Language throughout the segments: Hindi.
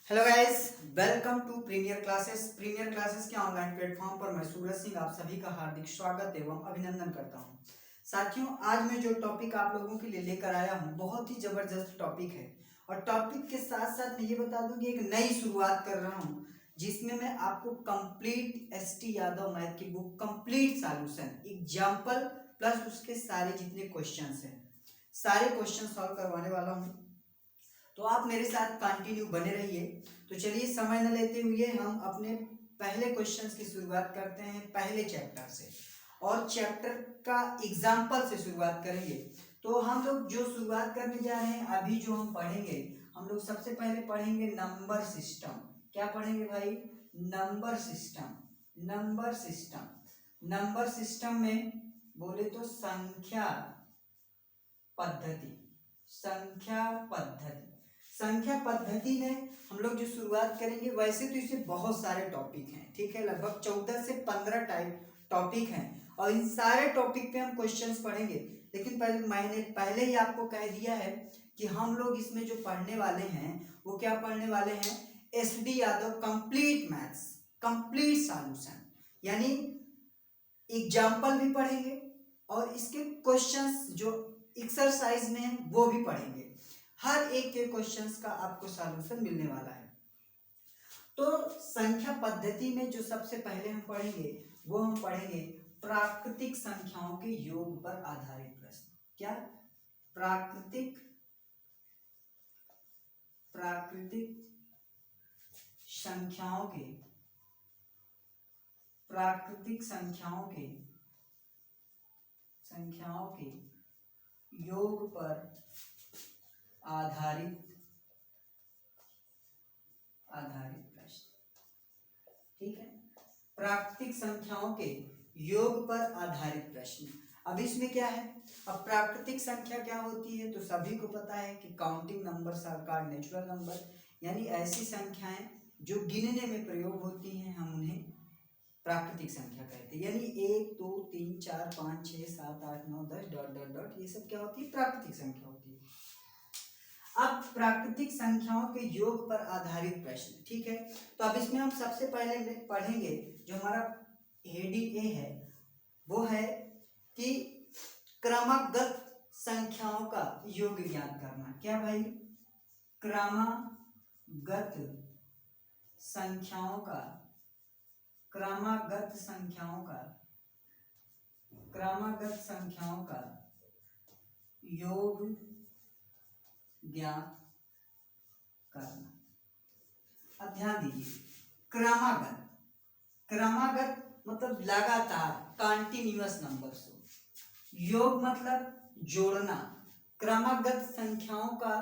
Hello guys, welcome to Premier Classes के ऑनलाइन प्लेटफॉर्म पर मैं सूरज सिंह आप सभी का हार्दिक स्वागत एवं अभिनंदन करता हूं। साथियों, आज मैं जो टॉपिक आप लोगों के लिए लेकर आया हूं बहुत ही जबरदस्त टॉपिक है और टॉपिक के साथ साथ मैं ये बता दूं कि एक नई शुरुआत कर रहा हूं जिसमें मैं आपको कंप्लीट एसटी यादव मैथ की book complete solution example plus उसके सारे जितने क्वेश्चंस हैं सारे क्वेश्चन सॉल्व करवाने वाला हूं। तो आप मेरे साथ कंटिन्यू बने रहिए। तो चलिए समय न लेते हुए हम अपने पहले क्वेश्चंस की शुरुआत करते हैं पहले चैप्टर से और चैप्टर का एग्जाम्पल से शुरुआत करेंगे। तो हम लोग जो शुरुआत करने जा रहे हैं अभी जो हम पढ़ेंगे हम लोग सबसे पहले पढ़ेंगे नंबर सिस्टम। क्या पढ़ेंगे भाई? Number system. Number system number system में बोले तो संख्या पद्धति। संख्या पद्धति संख्या पद्धति में हम लोग जो शुरुआत करेंगे, वैसे तो इससे बहुत सारे टॉपिक हैं, ठीक है, लगभग 14 से 15 टाइप टॉपिक हैं और इन सारे टॉपिक पे हम क्वेश्चंस पढ़ेंगे। लेकिन मैंने पहले ही आपको कह दिया है कि हम लोग इसमें जो पढ़ने वाले हैं वो क्या पढ़ने वाले हैं? SD Yadav complete maths complete solution, यानी एग्जाम्पल भी पढ़ेंगे और इसके क्वेश्चंस जो एक्सरसाइज में है वो भी पढ़ेंगे। हर एक के क्वेश्चंस का आपको सॉल्यूशन मिलने वाला है। तो संख्या पद्धति में जो सबसे पहले हम पढ़ेंगे वो हम पढ़ेंगे प्राकृतिक संख्याओं के योग पर आधारित प्रश्न। क्या? प्राकृतिक संख्याओं के योग पर आधारित प्रश्न। ठीक है, प्राकृतिक संख्याओं के योग पर आधारित प्रश्न। अब इसमें क्या है? अब प्राकृतिक संख्या क्या होती है तो सभी को पता है कि counting numbers are called natural number, यानी ऐसी संख्याएं जो गिनने में प्रयोग होती हैं हम उन्हें प्राकृतिक संख्या कहते हैं। यानी 1 2 3 4 5 6 7 8 9 10 डॉट डॉट डॉट, ये सब क्या होती है? प्राकृतिक संख्या होती है। अब प्राकृतिक संख्याओं के योग पर आधारित प्रश्न, ठीक है। तो अब इसमें हम सबसे पहले पढ़ेंगे जो हमारा हेडिंग ए है वो है कि क्रमगत संख्याओं का योग ज्ञात करना। क्या भाई? क्रमगत संख्याओं का योग ज्ञात करना। अब ध्यान दीजिए, क्रमागत मतलब लगातार कंटिन्यूअस नंबर्स। योग मतलब जोड़ना, क्रमागत संख्याओं का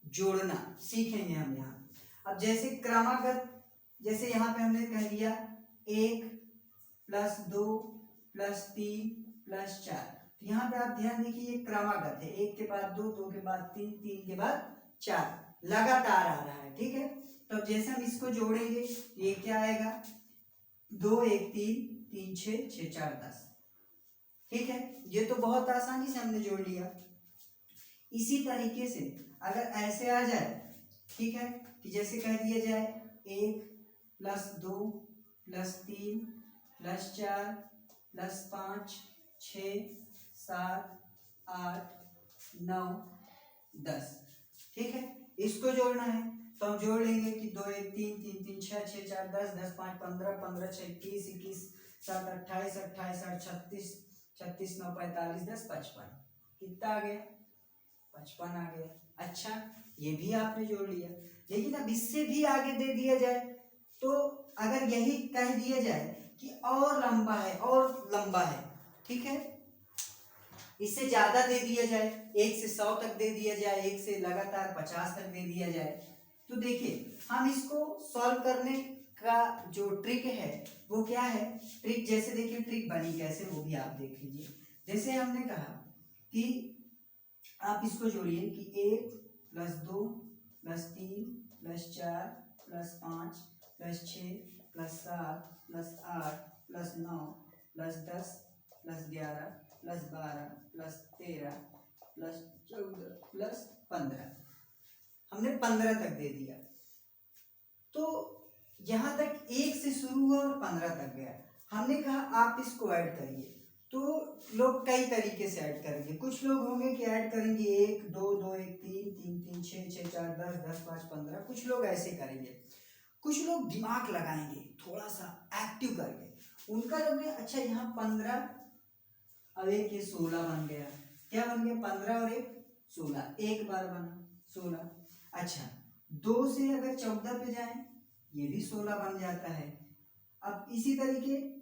जोड़ना सीखेंगे हम यहाँ। अब जैसे क्रमागत, जैसे यहाँ पे हमने कह दिया 1 + 2 + 3 + 4, तो यहाँ पे आप ध्यान देखिए ये क्रमागत है, 1 के बाद 2, 2 के बाद 3, 3 के बाद 4, लगातार आ रहा है। ठीक है, तो अब जैसे हम इसको जोड़ेंगे ये क्या आएगा? 2 1 3 3 6 6 4 10। ठीक है, ये तो बहुत आसानी से हमने जोड़ लिया। इसी तरीके से अगर ऐसे आ जाए, ठीक है, कि जैसे कह दिया जाए 1 + 2 + 3 + 4 + 5 6 7 8 9 10। ठीक है, इसको जोड़ना है तो हम जोड़ लेंगे कि 2 1 3 3 3 6 6 4 10 10 5 15 15 6 21 21 7 28 28 8 36 36 9 45 10 55। कितना आ गया? 55 आ गया। अच्छा, ये भी आपने जोड़ लिया। लेकिन अब इससे भी आगे दे दिया जाए तो अगर यही कह दिया जाए कि और लंबा है और लंबा है, ठीक है, इससे ज्यादा दे दिया जाए, 1 से 100 तक दे दिया जाए, 1 से लगातार 50 तक दे दिया जाए, तो देखिए हम इसको सॉल्व करने का जो ट्रिक है वो क्या है? ट्रिक जैसे देखिए ट्रिक बनी कैसे वो भी आप देख लीजिए। जैसे हमने कहा कि आप इसको जोड़िए कि 1 + 2 + 3 + 4 + 5 + 6 + 7 + 8 + 9 + 10 + 11 + 12 + 13 + 14 + 15। हमने 15 तक दे दिया। तो यहाँ तक 1 से शुरू हुआ और 15 तक गया। हमने कहा आप इसको ऐड करिए, तो लोग कई तरीके से ऐड करेंगे। कुछ लोग होंगे कि ऐड करेंगे 1 2 2 1 3 3 3 6 6 4 10 10 5 15। कुछ लोग ऐसे करेंगे, कुछ लोग दिमाग लगाएंगे थोड़ा सा एक्टिव करके। उनका लोग ने अच्छा यहाँ 15 अब 1 ये 16 बन गया। क्या बन गया? 15 और 1 16, एक बार बना 16। अच्छा 2 से अगर 14 पे जाए ये भी 16 बन जाता है। अब इसी तरीके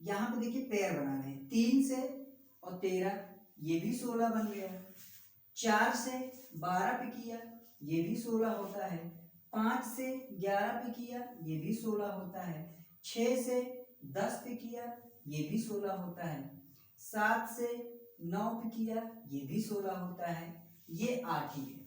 यहाँ पे देखिए पेयर बना रहे हैं, 3 से और 13 ये भी 16 बन गया। 4 से 12 पे किया ये भी 16 होता है। 5 से 11 पे किया ये भी 16 होता है। 6 से 10 पे किया ये भी 16 होता है। 7 से 9 पे किया ये भी 16 होता है। ये 8 ही है।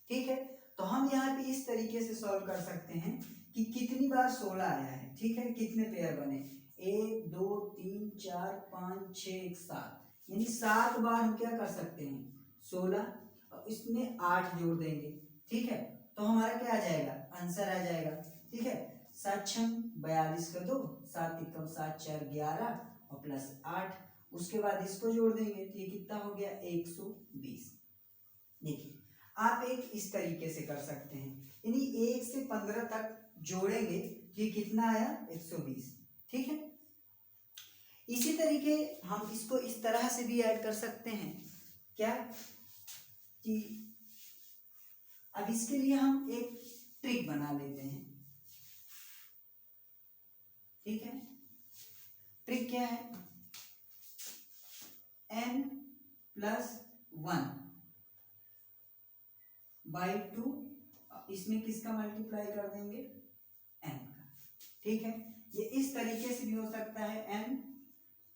ठीक है, तो हम यहाँ पे इस तरीके से सॉल्व कर सकते हैं कि कितनी बार 16 आया है। ठीक है, कितने पेयर बने? 1 2 3 4 5 6 7, यानी 7 बार हम क्या कर सकते हैं? 16 और इसमें 8 जोड़ देंगे। ठीक है, तो हमारा क्या आ जाएगा? आंसर आ जाएगा। ठीक है, 7 छंग 42 का 2, 7 एकम 7 4 11 और प्लस 8। उसके बाद इसको जोड़ देंगे तो ये कितना हो गया? 120। देखिए आप एक इस तरीके से कर सकते हैं, यानी 1 से 15 तक जोड़ेंगे तो ये कितना आया? 120। ठीक है, इसी तरीके हम इसको इस तरह से भी ऐड कर सकते हैं। क्या कि अब इसके लिए हम एक ट्रिक बना लेते हैं। ठीक है, ट्रिक क्या है? n+1 बाई 2, इसमें किसका मल्टीप्लाई कर देंगे? n का। ठीक है, ये इस तरीके से भी हो सकता है,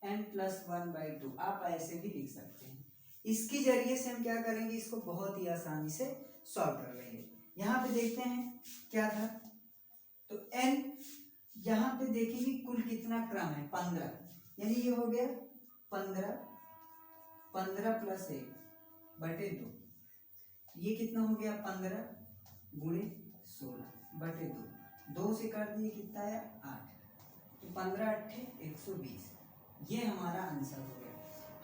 n+1 बाई 2, आप ऐसे भी लिख सकते हैं। इसके जरिए से हम क्या करेंगे? इसको बहुत ही आसानी से सॉल्व कर लेंगे। यहाँ पे देखते हैं क्या था, तो n यहाँ पे देखेंगे कुल कितना क्रम है? 15, यानी ये हो गया 15 15 प्लस 1 बटे 2, ये कितना हो गया? 15 गुणे 16 बटे 2, 2 से कर दिए कितना है? 8, तो 15 8 120। ये हमारा आंसर हो गया।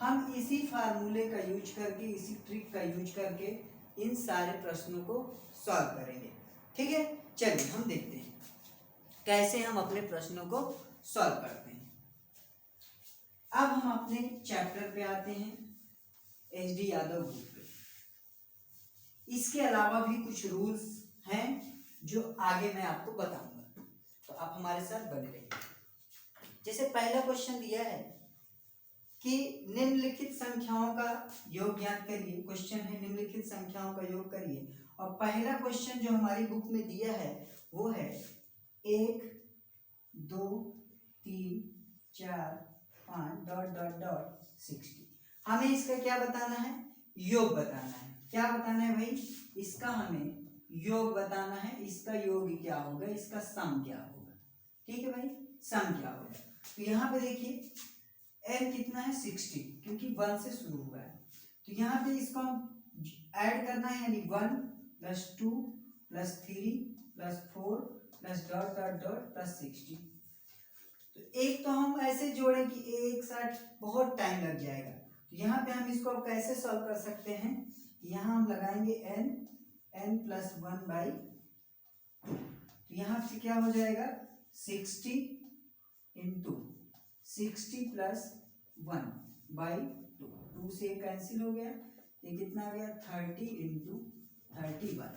हम इसी फार्मूले का यूज करके, इसी ट्रिक का यूज करके इन सारे प्रश्नों को सॉल्व करेंगे। ठीक है, चलिए हम देखते हैं कैसे हम अपने प्रश्नों को सॉल्व करते हैं। अब हम अपने चैप्टर पे आते हैं, एच.डी. यादव बुक पे। इसके अलावा भी कुछ रूल्स हैं जो आगे मैं आपको बताऊंगा, तो आप हमारे साथ बने रहिए। जैसे पहला क्वेश्चन दिया है कि निम्नलिखित संख्याओं का योग ज्ञात करिए। क्वेश्चन है निम्नलिखित संख्याओं का योग करिए, और पहला क्वेश्चन जो हमारी बुक में दिया है वो है 1 2 3 4 5 डॉट डॉट डॉट 60। हमें इसका क्या बताना है? योग बताना है। क्या बताना है भाई? इसका हमें योग बताना है। इसका योग क्या होगा? इसका सम क्या होगा? ठीक है भाई, सम क्या होगा? तो यहाँ पे देखिए n कितना है? 60, क्योंकि 1 से शुरू हुआ है। तो यहाँ पे इसको हम ऐड करना है, यानी 1 + 2 + 3 + 4 + डॉट डॉट डॉट + 60। तो एक तो हम ऐसे जोड़े कि एक साथ बहुत टाइम लग जाएगा। तो यहाँ पे हम इसको अब कैसे सॉल्व कर सकते हैं? यहाँ हम लगाएंगे n+1 बाई 2। तो यहाँ से क्या हो जाएगा? 60 × 60 + 1 बाई 2, 2 से कैंसिल हो गया, ये कितना आ गया? 30 × 31।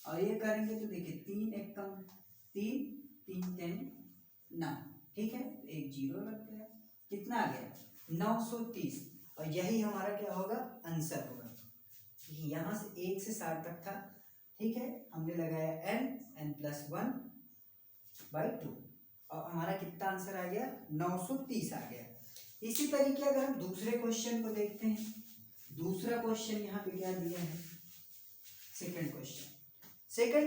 और ये करेंगे तो देखिए 3 1 कम 3 3 10 9। ठीक है, एक 0 लग गया, कितना आ गया? 930। और यही हमारा क्या होगा? आंसर होगा। यहाँ से 1 से 60 तक था। ठीक है, हमने लगाया n+1 बाई 2, और हमारा कितना आंसर आ गया? 930 आ गया। इसी तरीके अगर हम दूसरे क्वेश्चन को देखते हैं, दूसरा क्वेश्चन यहाँ पे क्या दिया है? सेकंड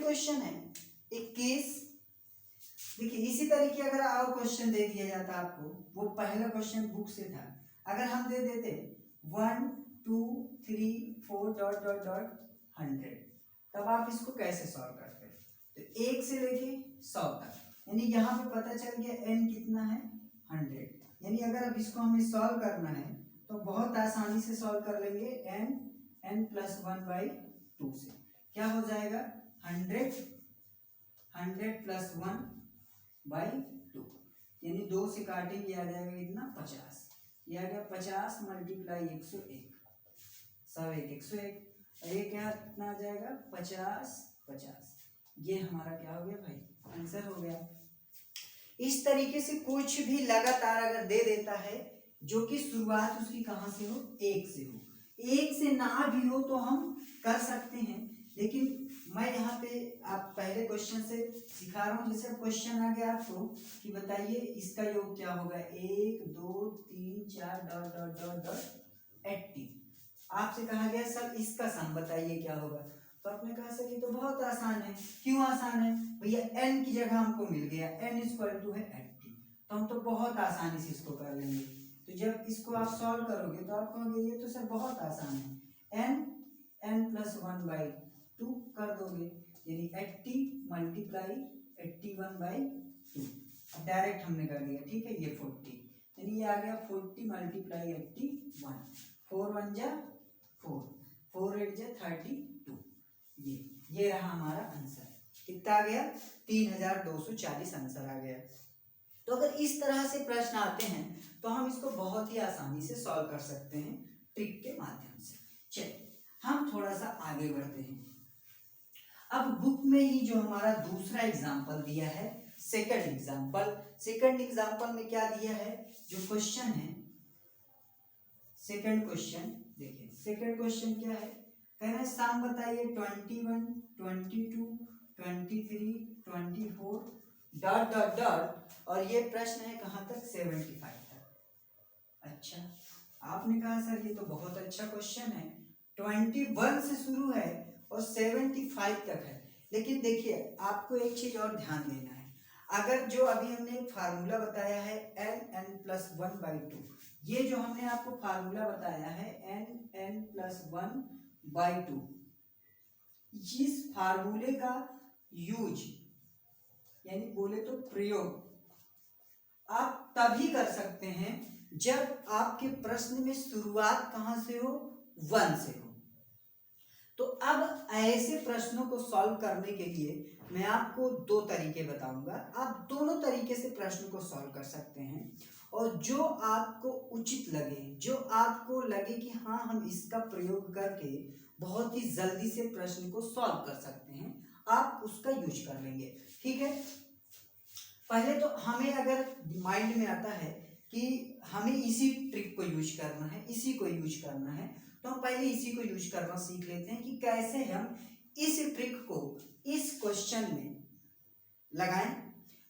क्वेश्चन है 21। देखिए इसी तरीके अगर और क्वेश्चन दे दिया जाता आपको, वो पहला क्वेश्चन बुक से था, अगर हम दे देते 1 2 3 4 डॉट डॉट डॉट 100, तब आप इसको कैसे सॉल्व करते? तो 1 से लेके 100 तक, यानी यहाँ पे पता चल गया n कितना है 100। यानी अगर अब इसको हमें सॉल्व करना है तो बहुत आसानी से सॉल्व कर लेंगे n n+1/2 से। क्या हो जाएगा 100 प्लस 1/2, यानी 2 से काटेंगे आ जाएगा कितना 50। ये आ गया 50 मल्टीप्लाई 101, 101 और ये क्या कितना आ जाएगा 50। ये हमारा क्या हो गया भाई आंसर हो गया। इस तरीके से कुछ भी लगातार अगर दे देता है जो कि शुरुआत उसकी कहाँ से हो 1 से हो, 1 से ना भी हो तो हम कर सकते हैं, लेकिन मैं यहाँ पे आप पहले क्वेश्चन से सिखा रहा हूँ। जैसे क्वेश्चन आ गया आपको कि बताइए इसका योग क्या होगा 1 2 3 4 डॉट डॉट डॉट डॉट 80। आपसे कहा गया सर इसका सम बताइए क्या होगा, तो आपने कहा सर ये तो बहुत आसान है। क्यों आसान है भैया, n की जगह हमको मिल गया n = है 80, तो हम तो बहुत आसानी से इसको कर लेंगे। तो जब इसको आप सॉल्व करोगे तो आप कहोगे ये तो सर बहुत आसान है, n+1/2 कर दोगे, यानी 80 मल्टीप्लाई 81/2। अब डायरेक्ट हमने कर दिया, ठीक है। ये 40, यानी ये आ गया 40 मल्टीप्लाई 81, 4 1 जा 4, 4 8 जा 32। ये रहा हमारा आंसर। कितना आ गया 3240 आंसर आ गया। तो अगर इस तरह से प्रश्न आते हैं तो हम इसको बहुत ही आसानी से सॉल्व कर सकते हैं ट्रिक के माध्यम से। चलिए हम थोड़ा सा आगे बढ़ते हैं। अब बुक में ही जो हमारा दूसरा एग्जाम्पल दिया है, सेकंड एग्जाम्पल में क्या दिया है, जो क्वेश्चन है सेकंड क्वेश्चन देखिए। सेकंड क्वेश्चन क्या है, कहना है सम बताइए 21 22 23 24 डॉट डॉट डॉट, और ये प्रश्न है कहाँ तक 75 तक। अच्छा, आपने कहा सर ये तो बहुत अच्छा क्वेश्चन है, 21 से शुरू है और 75 तक है। लेकिन देखिए आपको एक चीज और ध्यान देना है, अगर जो अभी हमने फार्मूला बताया है n+1/2, ये जो हमने आपको फार्मूला बताया है n+1/2, इस फार्मूले का यूज यानी बोले तो प्रयोग आप तभी कर सकते हैं जब आपके प्रश्न में शुरुआत कहां से हो 1 से हो। तो अब ऐसे प्रश्नों को सॉल्व करने के लिए मैं आपको 2 तरीके बताऊंगा। आप दोनों तरीके से प्रश्न को सॉल्व कर सकते हैं, और जो आपको उचित लगे, जो आपको लगे कि हाँ हम इसका प्रयोग करके बहुत ही जल्दी से प्रश्न को सॉल्व कर सकते हैं, आप उसका यूज कर लेंगे। ठीक है, पहले तो हमें अगर माइंड में आता है कि हमें इसी ट्रिक को यूज करना है, इसी को यूज करना है, तो हम पहले इसी को यूज करना सीख लेते हैं कि कैसे हम इस ट्रिक को इस क्वेश्चन में लगाएं।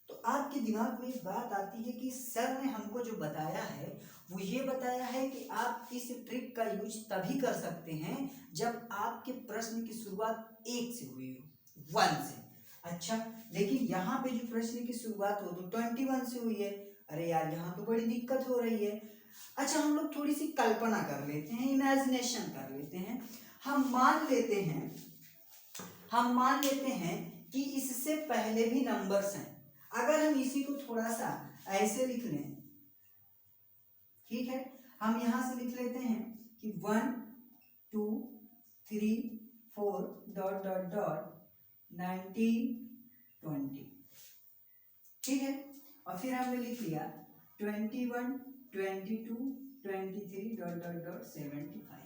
तो आपके दिमाग में एक बात आती है कि सर ने हमको जो बताया है वो ये बताया है कि आप इस ट्रिक का यूज तभी कर सकते हैं जब आपके प्रश्न की शुरुआत 1 से हुई हो, 1 से। अच्छा, लेकिन यहाँ पे जो प्रश्न की शुरुआत हो तो 21 से हुई है। अरे यार यहाँ तो बड़ी दिक्कत हो रही है। अच्छा, हम लोग थोड़ी सी कल्पना कर लेते हैं, इमेजिनेशन कर लेते हैं। हम मान लेते हैं कि इससे पहले भी नंबर्स हैं। अगर हम इसी को थोड़ा सा ऐसे लिख लें, ठीक है, हम यहां से लिख लेते हैं कि 1 2 3 4 डॉट डॉट डॉट 19 20, ठीक है। और फिर हमने लिख लिया 21 22 23 डॉट डॉट डॉट 75।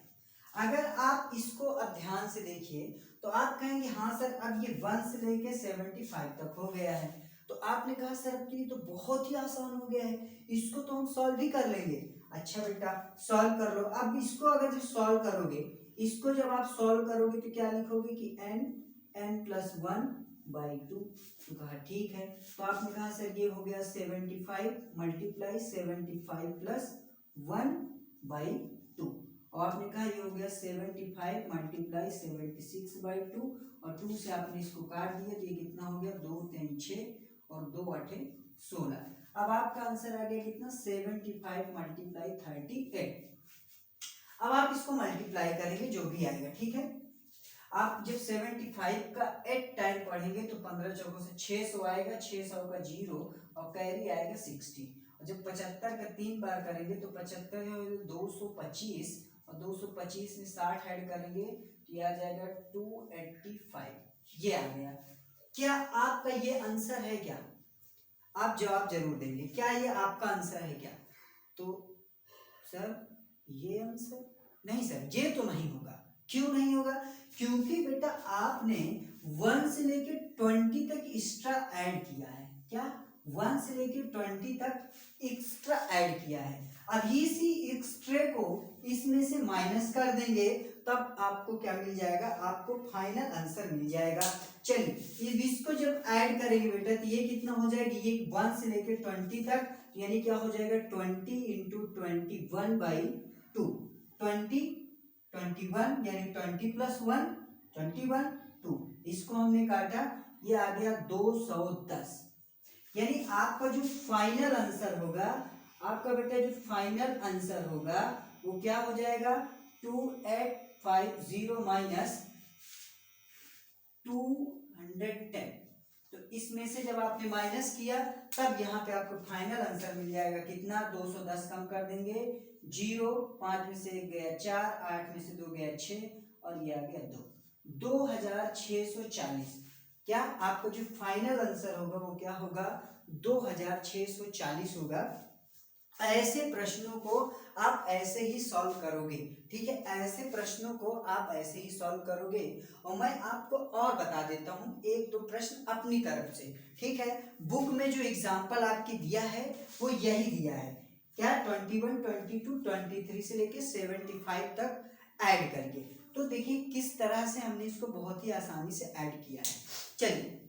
अगर आप इसको अब ध्यान से देखिए तो आप कहेंगे हाँ सर अब ये 1 से लेके 75 तक हो गया है। तो आपने कहा सर अब तो ये तो बहुत ही आसान हो गया है, इसको तो हम सॉल्व भी कर लेंगे। अच्छा बेटा सॉल्व कर लो। अब इसको अगर जब सॉल्व करोगे, इसको जब आप सॉल्व करोगे तो क्या लिखोगे कि n+1/2। तो कहा ठीक है। तो आपने कहा सर ये हो गया 75 मल्टीप्लाई 75 प्लस 1/2, और आपने कहा ये हो गया 75 मल्टीप्लाई 76/2, और 2 से आपने इसको काट दिया तो ये कितना हो गया 2 3 6 और 2 8 16। अब आपका आंसर आ गया कितना 75 मल्टीप्लाई 38। अब आप इसको मल्टीप्लाई करेंगे जो भी आएगा, ठीक है। आप जब 75 का 8 टाइम पढ़ेंगे तो 15 चौकों से 600 आएगा, 600 का 0 और कैरी आएगा 60। और जब 75 का 3 बार करेंगे तो 75 225 और 225 में 60 ऐड करेंगे तो ये आ जाएगा 285। ये आ गया। क्या आपका ये आंसर है क्या? आप जवाब जरूर देंगे, क्या ये आपका आंसर है क्या? तो सर ये आंसर नहीं सर, ये तो नहीं होगा। क्यों नहीं होगा? क्योंकि बेटा आपने 1 से लेके 20 तक एक्स्ट्रा ऐड किया है। क्या? 1 से लेके 20 तक एक्स्ट्रा ऐड किया है। अब इसी एक्स्ट्रा को इसमें से माइनस कर देंगे तब आपको क्या मिल जाएगा? आपको फाइनल आंसर मिल जाएगा। चलिए इसको जब ऐड करेंगे बेटा तो ये कितना हो जाएगा? ये 1 से लेके 20 तक, यानी क्या हो जाएगा? 20 इंटू 21/2, 20 21 यानी 20 प्लस 1 21 2। इसको हमने काटा, ये आ गया 210। यानी आपका जो फाइनल आंसर होगा, आपका बेटा जो फाइनल आंसर होगा वो क्या हो जाएगा? 2850 माइनस 210। तो इसमें से जब आपने माइनस किया तब यहाँ पे आपको फाइनल आंसर मिल जाएगा कितना? 210 कम कर देंगे 0, 5 में से 1 गया 4, 8 में से 2 गया 6 और ये आ गया 2, 2640। क्या आपको जो फाइनल आंसर होगा वो क्या होगा? 2640 होगा। ऐसे प्रश्नों को आप ऐसे ही सॉल्व करोगे, ठीक है? ऐसे प्रश्नों को आप ऐसे ही सॉल्व करोगे। और मैं आपको और बता देता हूँ एक दो प्रश्न अपनी तरफ से, ठीक है? बुक में जो एग्जाम्पल आपकी दिया है वो यही दिया है। क्या? 21, 22, 23 से लेके 75 तक ऐड करके। तो देखिए किस तरह से हमने इसको बहुत ही आसानी से ऐड किया है। चलिए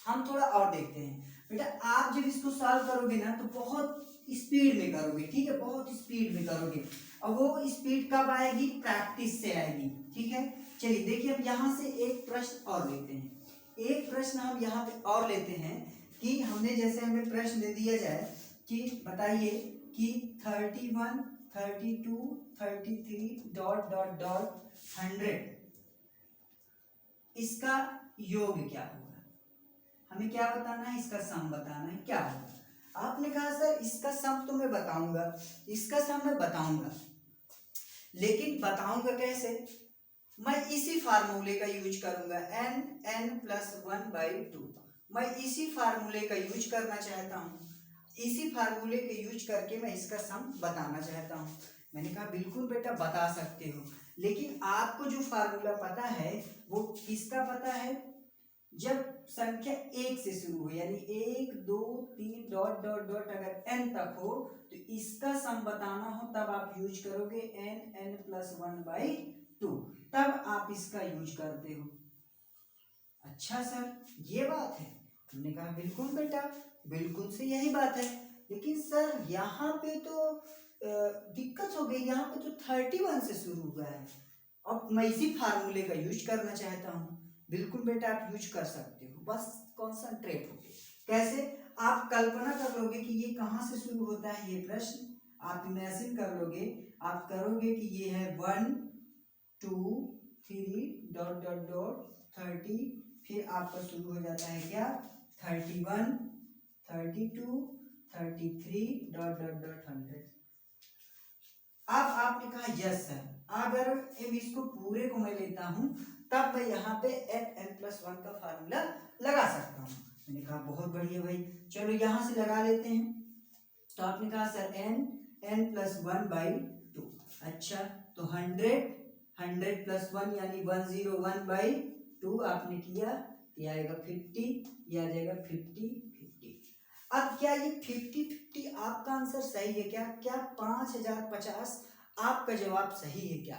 हम थोड़ा और देखते हैं। बेटा आप जब इसको सॉल्व करोगे ना तो बहुत स्पीड में करोगे, ठीक है? बहुत स्पीड में करोगे। और वो स्पीड कब आएगी? प्रैक्टिस से आएगी, ठीक है? चलिए देखिए अब यहाँ से एक प्रश्न और लेते हैं। एक प्रश्न हम यहाँ पे और लेते हैं कि हमने जैसे हमें प्रश्न दे दिया जाए कि बताइए कि 31, 32, 33 डॉट डॉट डॉट 100 इसका योग क्या होगा? हमें क्या बताना है? इसका सम बताना है। क्या होगा? आपने कहा सर इसका सम तो मैं बताऊंगा, इसका सम मैं बताऊंगा, लेकिन बताऊंगा कैसे? मैं इसी फार्मूले का यूज करूंगा, n+1/2। मैं इसी फार्मूले का यूज करना चाहता हूँ। इसी फार्मूले के यूज करके मैं इसका सम बताना चाहता हूँ। मैंने कहा बिल्कुल बेटा बता सकते हो, लेकिन आपको जो फार्मूला पता है वो किसका पता है? जब संख्या 1 से शुरू हो, यानी 1 2 3 डॉट डॉट डॉट अगर n तक हो तो इसका सम बताना हो तब आप यूज करोगे n+1/2, तब आप इसका यूज करते हो। अच्छा सर ये बात है। हमने कहा बिल्कुल बेटा, बिल्कुल से यही बात है। लेकिन सर यहाँ पे तो दिक्कत हो गई, यहाँ पे तो 31 से शुरू हुआ है। अब मैं इसी फार्मूले का यूज करना चाहता हूँ। बिल्कुल बेटा आप यूज कर सकते हो, बस कॉन्सेंट्रेट होके। कैसे? आप कल्पना कर लोगे कि ये कहाँ से शुरू होता है ये प्रश्न। आप इमेजिन कर लोगे, आप करोगे कि ये है 1 2 3 डॉट डॉट डॉट 30, फिर आपका शुरू हो जाता है क्या? 31 32 33 डॉट डॉट डॉट 100। अब आपने कहा यस सर, अगर इसको पूरे को मैं लेता हूं तब मैं यहाँ पे n+1 का फार्मूला लगा सकता हूँ। मैंने कहा बहुत बढ़िया भाई, चलो यहाँ से लगा लेते हैं। तो आपने कहा सर n+1/2। अच्छा तो 100 प्लस 1 यानी 101/2 आपने किया, ये आएगा 50, ये आ जाएगा 50 50। अब क्या ये 50 50 आपका आंसर सही है क्या? क्या 5050 आपका जवाब सही है क्या?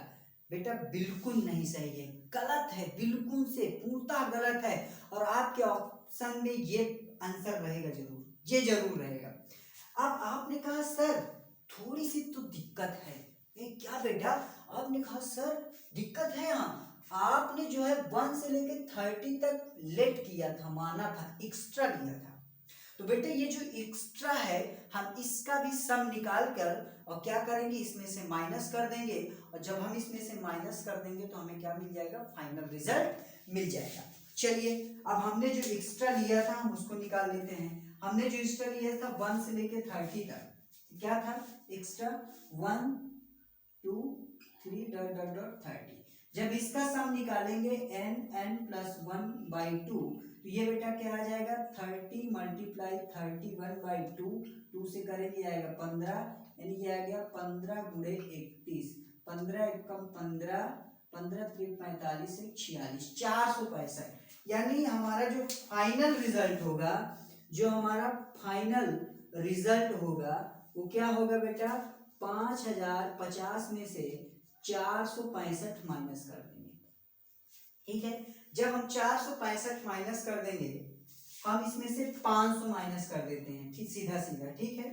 बेटा बिल्कुल नहीं सही है, गलत है, बिल्कुल से पूर्णतः गलत है। और आपके ऑप्शन में ये आंसर रहेगा जरूर, ये जरूर रहेगा। अब आपने कहा सर थोड़ी सी तो दिक्कत है। क्या बेटा? आपने कहा सर दिक्कत है। यहाँ आपने जो है 1 से लेकर 30 तक लेट किया था, माना था, एक्स्ट्रा लिया था। तो बेटे ये जो एक्स्ट्रा है हम इसका भी सम निकाल कर और क्या करेंगे, इसमें से माइनस कर देंगे, और जब हम इसमें से माइनस कर देंगे तो हमें क्या मिल जाएगा, फाइनल रिजल्ट मिल जाएगा। चलिए अब हमने जो एक्स्ट्रा लिया था हम उसको निकाल लेते हैं। हमने जो एक्स्ट्रा लिया था 1 से लेके 30 तक, क्या था एक्स्ट्रा, 1 2 3 डॉट डॉट डॉट 30। जब इसका सम निकालेंगे n प्लस 1/2 तो ये बेटा क्या आ जाएगा, 30 मल्टीप्लाई 31/2, 2 से करेंगे आएगा 15, यानी ये आ गया 15 गुणे 31, 15 एकम 15, 15 त्रिक 45 से 46, 465। यानी हमारा जो फाइनल रिजल्ट होगा, जो हमारा फाइनल रिजल्ट होगा वो क्या होगा बेटा, 5050 में से 465 माइनस कर देंगे। ठीक है, जब हम 465 माइनस कर देंगे, हम इसमें से 500 माइनस कर देते हैं, ठीक सीधा सीधा। ठीक है,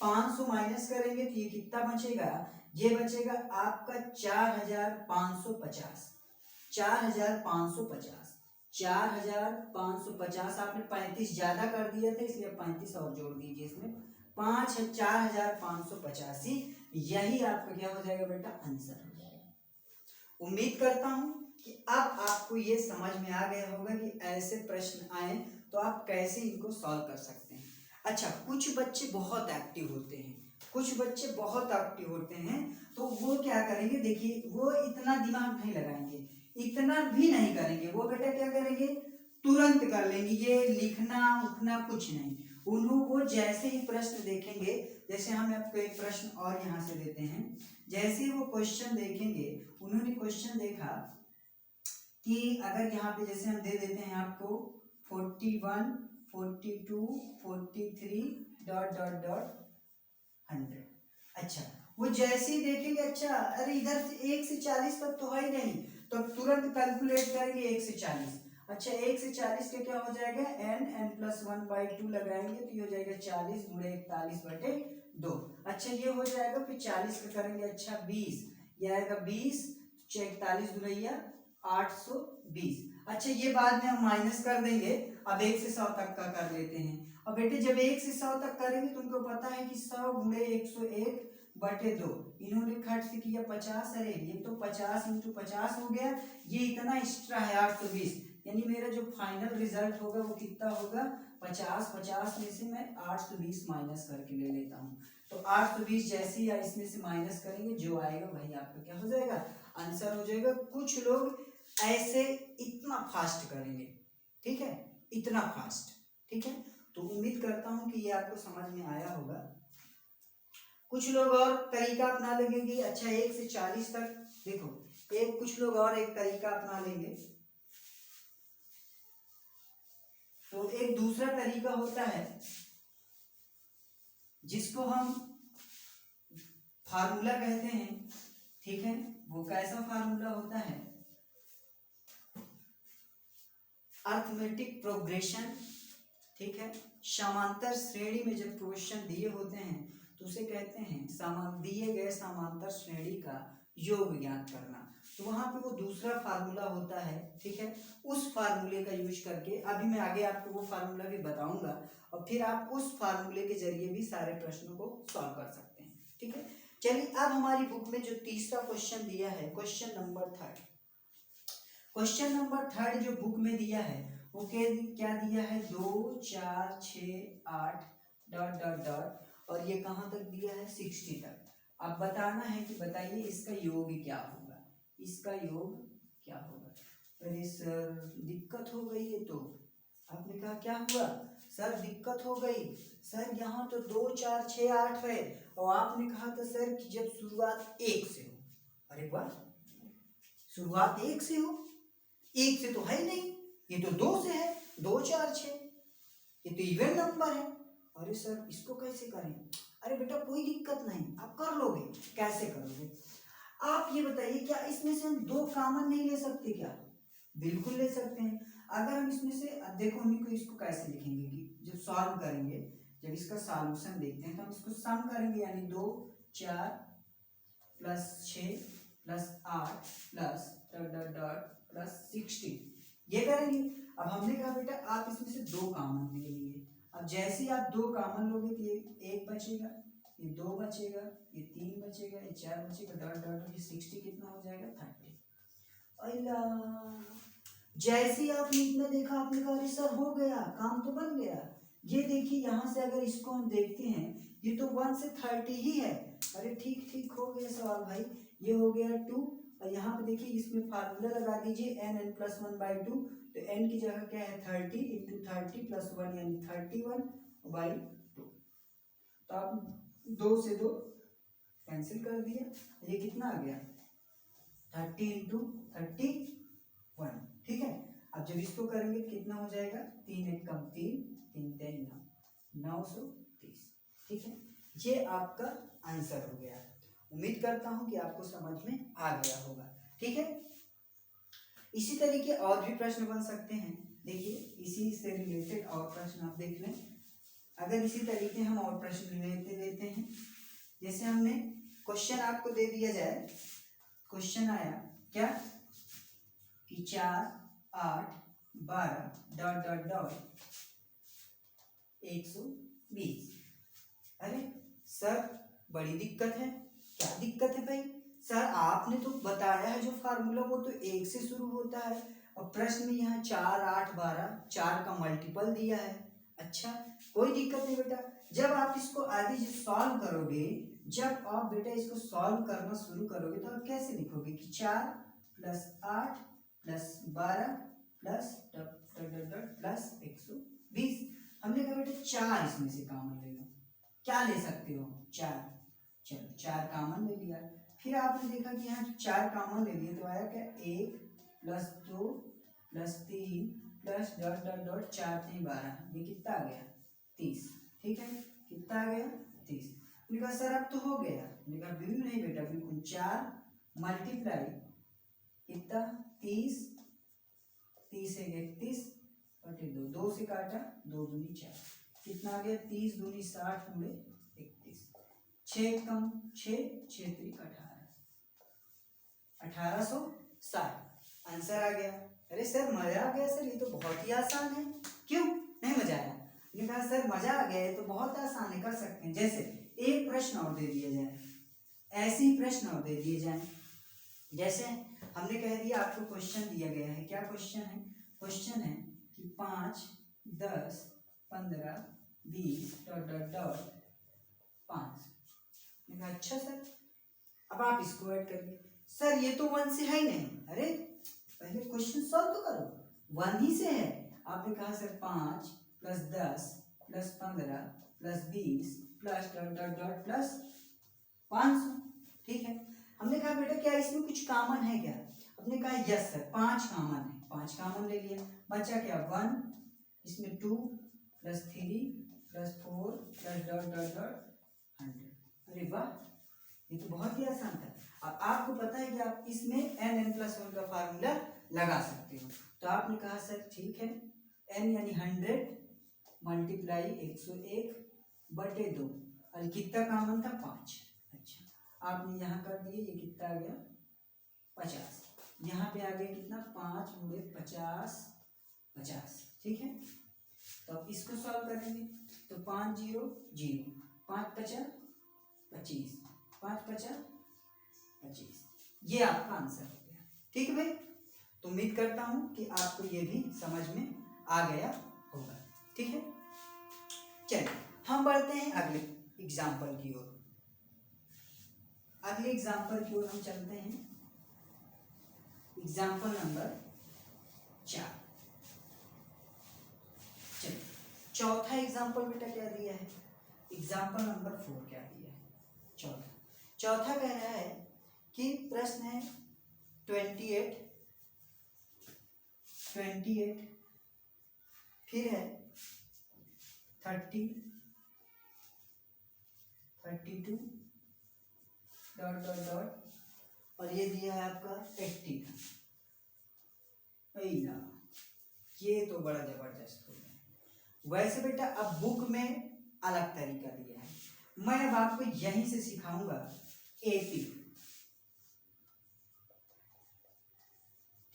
500 माइनस करेंगे तो ये कितना बचेगा, ये बचेगा आपका 4550, 4550, 4550। आपने 35 ज्यादा कर दिया था इसलिए 35 और जोड़ दीजिए इसमें, 4585, यही आपका क्या हो जाएगा बेटा, आंसर हो जाएगा। उम्मीद करता हूं कि अब आपको ये समझ में आ गया होगा कि ऐसे प्रश्न आए तो आप कैसे इनको सॉल्व कर सकते हैं। अच्छा, कुछ बच्चे बहुत एक्टिव होते हैं, कुछ बच्चे बहुत एक्टिव होते हैं, तो वो क्या करेंगे, देखिए वो इतना दिमाग नहीं लगाएंगे, इतना भी नहीं करेंगे, वो बेटा क्या करेंगे, तुरंत कर लेंगे, ये लिखना उखना कुछ नहीं। वो जैसे ही प्रश्न देखेंगे, जैसे हम आपको एक प्रश्न और यहाँ से देते हैं, जैसे ही वो क्वेश्चन देखेंगे, उन्होंने क्वेश्चन देखा कि अगर यहाँ पे जैसे हम दे देते हैं आपको 41 42 43 डॉट डॉट डॉट 100। अच्छा, वो जैसे ही देखेंगे, अच्छा अरे इधर से 1 से 40 तक तो है ही नहीं, तो तुरंत कैलकुलेट करेंगे 1 से 40। अच्छा, 1 से 40 का क्या हो जाएगा, n प्लस 1/2 लगाएंगे तो ये हो जाएगा 40 गुणे 41/2। अच्छा, ये हो जाएगा, फिर 40 का करेंगे, अच्छा 20, ये आएगा 20, 41 गुणैया 820। अच्छा, ये बाद में हम माइनस कर देंगे, अब 1 से 100 तक का कर लेते हैं। अब बेटे जब 1 से 100 तक करेंगे तो उनको पता है कि 100 गुणे 101/2, इन्होंने खट से किया 50, अरे ये तो 50 × 50 हो गया, ये इतना एक्स्ट्रा है 820, यानी मेरा जो फाइनल रिजल्ट होगा वो कितना होगा, 50 में से मैं 820 माइनस करके ले लेता हूँ। तो 820 जैसे ही इसमें से माइनस करेंगे, जो आएगा वही आपका क्या हो जाएगा, आंसर हो जाएगा। कुछ लोग ऐसे इतना फास्ट करेंगे, ठीक है, इतना फास्ट। ठीक है, तो उम्मीद करता हूं कि ये आपको समझ में आया होगा। कुछ लोग और तरीका अपना लेंगे, अच्छा 1 से 40 तक, देखो कुछ लोग और एक तरीका अपना लेंगे। तो एक दूसरा तरीका होता है जिसको हम फार्मूला कहते हैं। ठीक है, वो कैसा फार्मूला होता है, अर्थमेटिक प्रोग्रेशन। ठीक है, समांतर श्रेणी में जब क्वेश्चन दिए होते हैं तो उसे कहते हैं दिए गए समांतर श्रेणी का योग ज्ञात करना। तो वहां पे वो दूसरा फार्मूला होता है। ठीक है, उस फार्मूले का यूज करके अभी मैं आगे आपको वो फार्मूला भी बताऊंगा, और फिर आप उस फार्मूले के जरिए भी सारे प्रश्नों को सॉल्व कर सकते हैं। ठीक है, चलिए अब हमारी बुक में जो तीसरा क्वेश्चन दिया है, क्वेश्चन नंबर 3, क्वेश्चन नंबर 3 जो बुक में दिया है वो क्या दिया है, 2 4 6 8 डॉट डॉट डॉट, और ये कहाँ तक दिया है, 60 तक। अब बताना है कि बताइए इसका योग क्या होगा, इसका योग क्या होगा। अरे सर दिक्कत हो गई है, तो आपने कहा क्या हुआ सर, दिक्कत हो गई सर, यहाँ तो 2 4 6 8 है, और आपने कहा था सर कि जब शुरुआत 1 से हो। अरे वाह, शुरुआत 1 से हो, 1 से तो है नहीं, ये तो 2 से है, 2 4 6, ये तो इवन नंबर है। अरे सर इसको कैसे करें, अरे बेटा कोई दिक्कत नहीं, आप कर लोगे। कैसे करोगे, आप ये बताइए, क्या इसमें से हम 2 कॉमन नहीं ले सकते क्या, बिल्कुल ले सकते हैं। अगर हम इसमें से देखो, हम इसको कैसे लिखेंगे कि जब सॉल्व करेंगे, जब इसका सॉल्यूशन देखते हैं तो हम इसको सम करेंगे, यानी 2 4 plus 6 plus 8 plus dot dot dot plus 60, ये करेंगे। अब हमने कहा बेटा आप इसमें से 2 कॉमन ले लिए, अब जैसे ही आप 2 कॉमन लोगे तो ये 1 बचेगा, ये 2 बचेगा, ये 3 बचेगा, ये 4 बचेगा, डॉट डॉट डॉट, ये 60 कितना हो जाएगा 30। अल्लाह, जैसे ही आपने इतना देखा आपने कहा अरे सर हो गया, काम तो बन गया। ये देखिए यहाँ से अगर इसको हम देखते हैं ये तो 1 से 30 ही है। अरे ठीक ठीक हो गया सवाल भाई, ये हो गया 2। और यहाँ पे देखिए इसमें फार्मूला लगा दीजिए n+1/2, तो n की जगह क्या है 30 इंटू 30 प्लस 1 यानी 31/2। तो आप 2 से 2 कैंसिल कर दिया, ये कितना आ गया 30 इंटू 31। ठीक है, अब जब इसको करेंगे कितना हो जाएगा 3 1 कम 3 3 3 9 930। ठीक है, ये आपका आंसर हो गया। उम्मीद करता हूं कि आपको समझ में आ गया होगा। ठीक है, इसी तरीके और भी प्रश्न बन सकते हैं। देखिए इसी से रिलेटेड और प्रश्न आप देख लें। अगर इसी तरीके हम और प्रश्न लेते हैं, जैसे हमने क्वेश्चन आपको दे दिया जाए, क्वेश्चन आया क्या कि 4 8 12 डॉट डॉट डॉट 120। अरे सर बड़ी दिक्कत है। क्या दिक्कत है भाई? सर आपने तो बताया है जो फार्मूला वो तो 1 से शुरू होता है, और प्रश्न में यहाँ 4 8 12 4 का मल्टीपल दिया है। अच्छा कोई दिक्कत नहीं बेटा, जब आप इसको आगे सॉल्व करोगे, जब आप बेटा इसको सॉल्व करना शुरू करोगे तो आप कैसे लिखोगे कि 4 + 8 + 12 प्लस प्लस 120। हमने कहा बेटा 4 इसमें से कॉमन ले लो। क्या ले सकते हो 4, चलो 4 कॉमन ले लिया। फिर आपने देखा कि यहाँ 4 कॉमन ले लिए तो आया क्या 1 + 2 + 3 प्लस डॉट डॉट डॉट 4 3 12, ये कितना आ गया 30। ठीक है, कितना आ गया 30। मैंने कहा सर अब तो हो गया। मैंने कहा बिल्कुल नहीं बेटा, बिल्कुल 4 मल्टीप्लाई कितना 30 30 है 31 बटे 2, 2 से काटा 2 दूनी 4, कितना आ गया 30 दूनी 60 गुणे 31, 6 कम 6 6 3 18 1860 आंसर आ गया। अरे सर मजा आ गया सर, ये तो बहुत ही आसान है। क्यों नहीं मजा आया? मैंने कहा सर मजा आ गया, ये तो बहुत आसान है, कर सकते हैं। जैसे एक प्रश्न और दे दिया जाए, ऐसे ही प्रश्न और दे दिए जाए। जैसे हमने कह दिया आपको क्वेश्चन दिया गया है, क्या क्वेश्चन है? क्वेश्चन है कि 5 10 15 20 डॉट डॉट डॉट 5। मैंने कहा अच्छा सर, अब आप इसको ऐड करिए। सर ये तो 1 से है ही नहीं। अरे पहले क्वेश्चन सॉल्व तो करो, 1 ही से है। आपने कहा sir 5 + 10 + 15 + 20 plus dot dot dot plus 500। ठीक है, हमने कहा बेटा क्या इसमें कुछ कॉमन है क्या? हमने कहा यस सर 5 कॉमन है, 5 कॉमन ले लिया। बचा क्या 1, इसमें 2 + 3 + 4 प्लस डॉट डॉट डॉट 100। अरे वाह, ये तो बहुत ही आसान था। अब आपको पता है कि आप इसमें n+1 का फार्मूला लगा सकते हो। तो आपने कहा सर ठीक है, n यानी 100 मल्टीप्लाई 101 बटे 2, और कितना कॉमन था 5। अच्छा आपने यहाँ कर दिए, ये कितना आ गया 50। यहाँ पे आ गया कितना 5 गुणे 50 50। ठीक है, तो अब इसको सॉल्व करेंगे तो 5 0 0 5 5 25 5 5 25, ये आपका आंसर हो गया। ठीक है भाई, तो उम्मीद करता हूं कि आपको ये भी समझ में आ गया होगा। ठीक है, चलिए हम बढ़ते हैं अगले एग्जाम्पल की ओर। अगले एग्जाम्पल की ओर हम चलते हैं। Example number 4। चलिए चौथा एग्जाम्पल बेटा क्या दिया है? एग्जाम्पल नंबर 4 क्या दिया है? चौथा कह रहा है कि प्रश्न है 28 फिर है 30 32 डॉट डॉट डॉट, और ये दिया है आपका 18। ये तो बड़ा जबरदस्त हो गया। वैसे बेटा अब बुक में अलग तरीका दिया है, मैं अब आपको यहीं से सिखाऊंगा 80।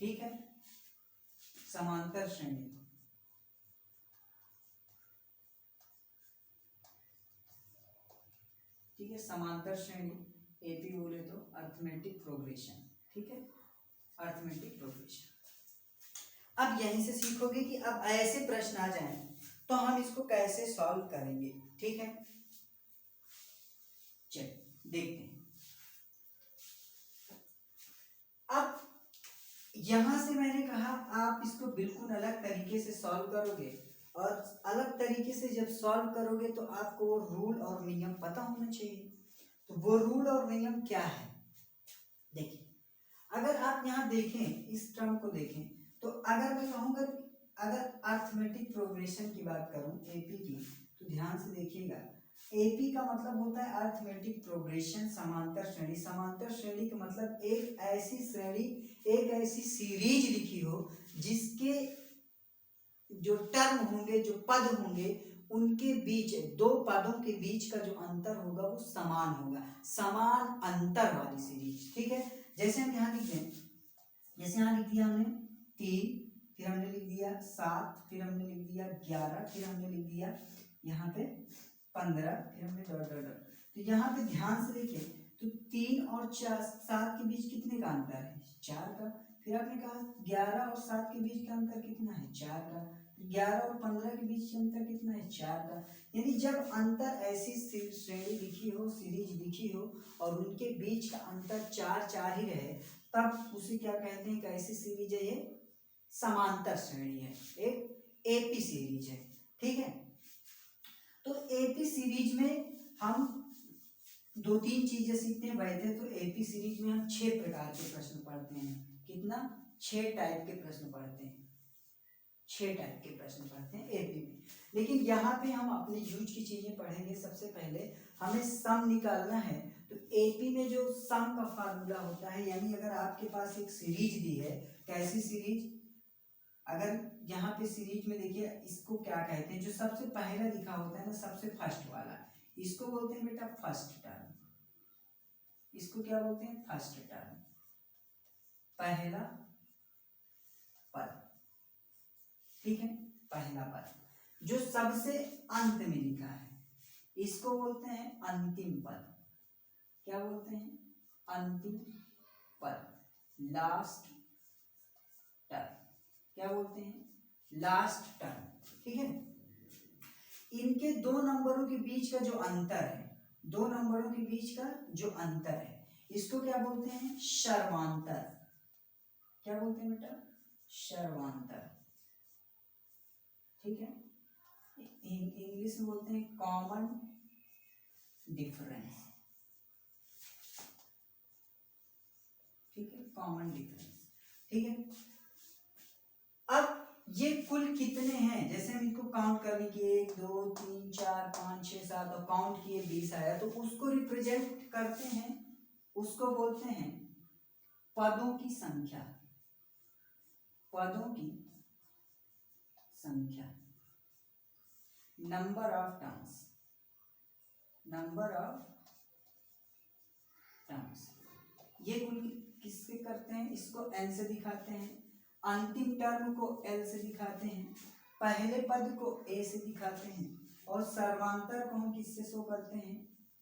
ठीक है, समांतर श्रेणी। ठीक है, समांतर श्रेणी, एपी बोले तो अर्थमेटिक प्रोग्रेशन, ठीक है, अर्थमेटिक प्रोग्रेशन। अब यहीं से सीखोगे कि अब ऐसे प्रश्न आ जाएं तो हम इसको कैसे सॉल्व करेंगे, ठीक है। चलिए देखते हैं। अब यहां से मैंने कहा आप इसको बिल्कुल अलग तरीके से सॉल्व करोगे, और अलग तरीके से जब सॉल्व करोगे तो आपको वो रूल और नियम पता होना चाहिए। तो वो रूल और नियम क्या है, देखिए अगर आप यहाँ देखें, इस टर्म को देखें, तो अगर मैं कहूँगा अगर अर्थमेटिक प्रोग्रेशन की बात करूँ एपी की, तो ध्यान से देखिएगा, एपी का मतलब होता है अर्थमेटिक प्रोग्रेशन समांतर श्रेणी। समांतर श्रेणी का मतलब एक ऐसी श्रेणी, एक ऐसी सीरीज लिखी हो जिसके जो टर्म होंगे, जो पद होंगे, उनके बीच, दो पदों के बीच का जो अंतर होगा वो समान होगा, समान अंतर वाली सीरीज, ठीक है। जैसे हम यहाँ लिख दें, जैसे यहाँ लिख दिया हमने 3, फिर हमने लिख दिया 7, फिर हमने लिख दिया 11, फिर हमने लिख दिया यहाँ पे 15, फिर हमने डॉट डॉट डॉट। तो यहाँ पे ध्यान से देखिए, तो 3 और 4 7 के बीच कितने का अंतर है, 4 का। फिर आपने कहा 11 और 7 के बीच का अंतर कितना है, 4 का। 11 और 15 के बीच का अंतर कितना है, 4 का। यानी जब अंतर ऐसी श्रेणी लिखी हो, सीरीज लिखी हो, और उनके बीच का अंतर 4 ही रहे, तब उसे क्या कहते हैं, कैसी सीरीज है ये, समांतर श्रेणी है, एक एपी सीरीज है, ठीक है। तो एपी सीरीज में हम 2-3 चीजें सीखते हैं। वैसे तो एपी सीरीज में हम 6 प्रकार के प्रश्न पढ़ते हैं। कितना, 6 टाइप के प्रश्न पढ़ते हैं, 6 टाइप के प्रश्न पढ़ते हैं एपी में। लेकिन यहाँ पे हम अपने यूज की चीजें पढ़ेंगे। सबसे पहले हमें सम निकालना है, तो एपी में जो सम का फार्मूला होता है, यानी अगर आपके पास एक सीरीज दी है, कैसी सीरीज, अगर यहाँ पे सीरीज में देखिए, इसको क्या कहते हैं, जो सबसे पहला लिखा होता है ना, सबसे फर्स्ट वाला, इसको बोलते हैं बेटा फर्स्ट टर्म। इसको क्या बोलते हैं, फर्स्ट टर्म, पहला पद, ठीक है, पहला पद जो सबसे अंत में लिखा है, इसको बोलते हैं अंतिम पद। क्या बोलते हैं, अंतिम पद, लास्ट टर्म। क्या बोलते हैं, लास्ट टर्म, ठीक है। इनके 2 नंबरों के बीच का जो अंतर है, 2 नंबरों के बीच का जो अंतर है, इसको क्या बोलते हैं, सर्वांतर। क्या बोलते हैं बेटा, सर्वांतर, ठीक है। इंग्लिश में बोलते हैं कॉमन डिफरेंस, ठीक है, कॉमन डिफरेंस, ठीक है। अब ये कुल कितने हैं, जैसे हम इनको काउंट करने की 1 2 3 4 5 6 7 और काउंट किए 20 आया, तो उसको रिप्रेजेंट करते हैं, उसको बोलते हैं पदों की संख्या, पदों की संख्या, number of terms, number of terms. ये कुल किससे करते हैं, इसको एन से दिखाते हैं, अंतिम टर्म को एल से दिखाते हैं, पहले पद को ए से दिखाते हैं, और सर्वांतर को हम किससे शो करते हैं,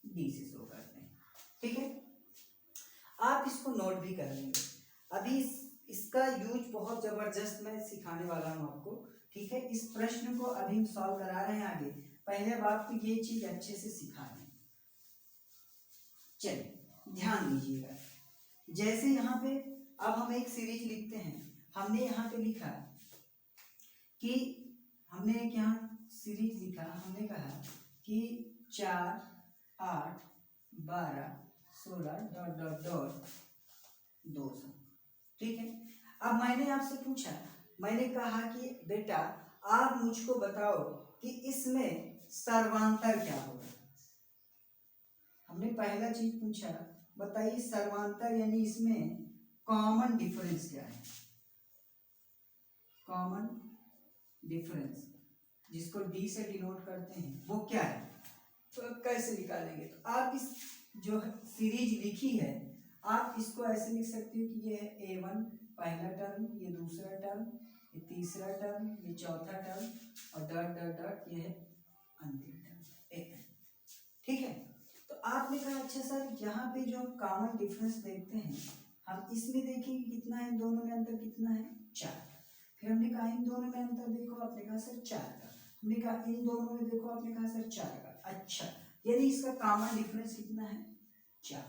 डी से शो करते हैं, ठीक है। आप इसको नोट भी कर लेंगे। अभी इसका यूज बहुत जबरदस्त मैं सिखाने वाला हूं आपको, ठीक है। इस प्रश्न को अभी हम सॉल्व करा रहे हैं आगे, पहले अब आपको ये चीज अच्छे से सिखा दें। चलिए ध्यान दीजिएगा, जैसे यहाँ पे अब हम एक सीरीज लिखते हैं, हमने यहाँ पे लिखा कि हमने एक यहाँ सीरीज लिखा, हमने कहा कि 4 8 12 16 डॉट डॉट डॉट 200, ठीक है। अब मैंने आपसे पूछा, मैंने कहा कि बेटा आप मुझको बताओ कि इसमें सर्वांतर क्या होगा। हमने पहला चीज पूछा, बताइए सर्वांतर, यानी इसमें कॉमन डिफरेंस क्या है, कॉमन डिफरेंस जिसको डी से डिनोट करते हैं, वो क्या है। तो अब कैसे निकालेंगे, तो आप इस जो सीरीज लिखी है, आप इसको ऐसे लिख सकते हो कि ये है A1 पहला टर्म, ये दूसरा टर्म, ये तीसरा टर्म, ये चौथा टर्म, और डॉट डॉट डॉट ये है अंतिम टर्म, ठीक है। तो आप आपने कहा अच्छा सर यहाँ पे जो कॉमन डिफरेंस देखते हैं हम इसमें देखेंगे कितना है, इन दोनों में अंतर कितना है, 4। फिर हमने कहा इन दोनों में अंतर देखो, आपने कहा सर 4 का। हमने कहा इन दोनों में देखो, आपने कहा सर 4 का। अच्छा, यानी इसका कॉमन डिफरेंस कितना है, 4।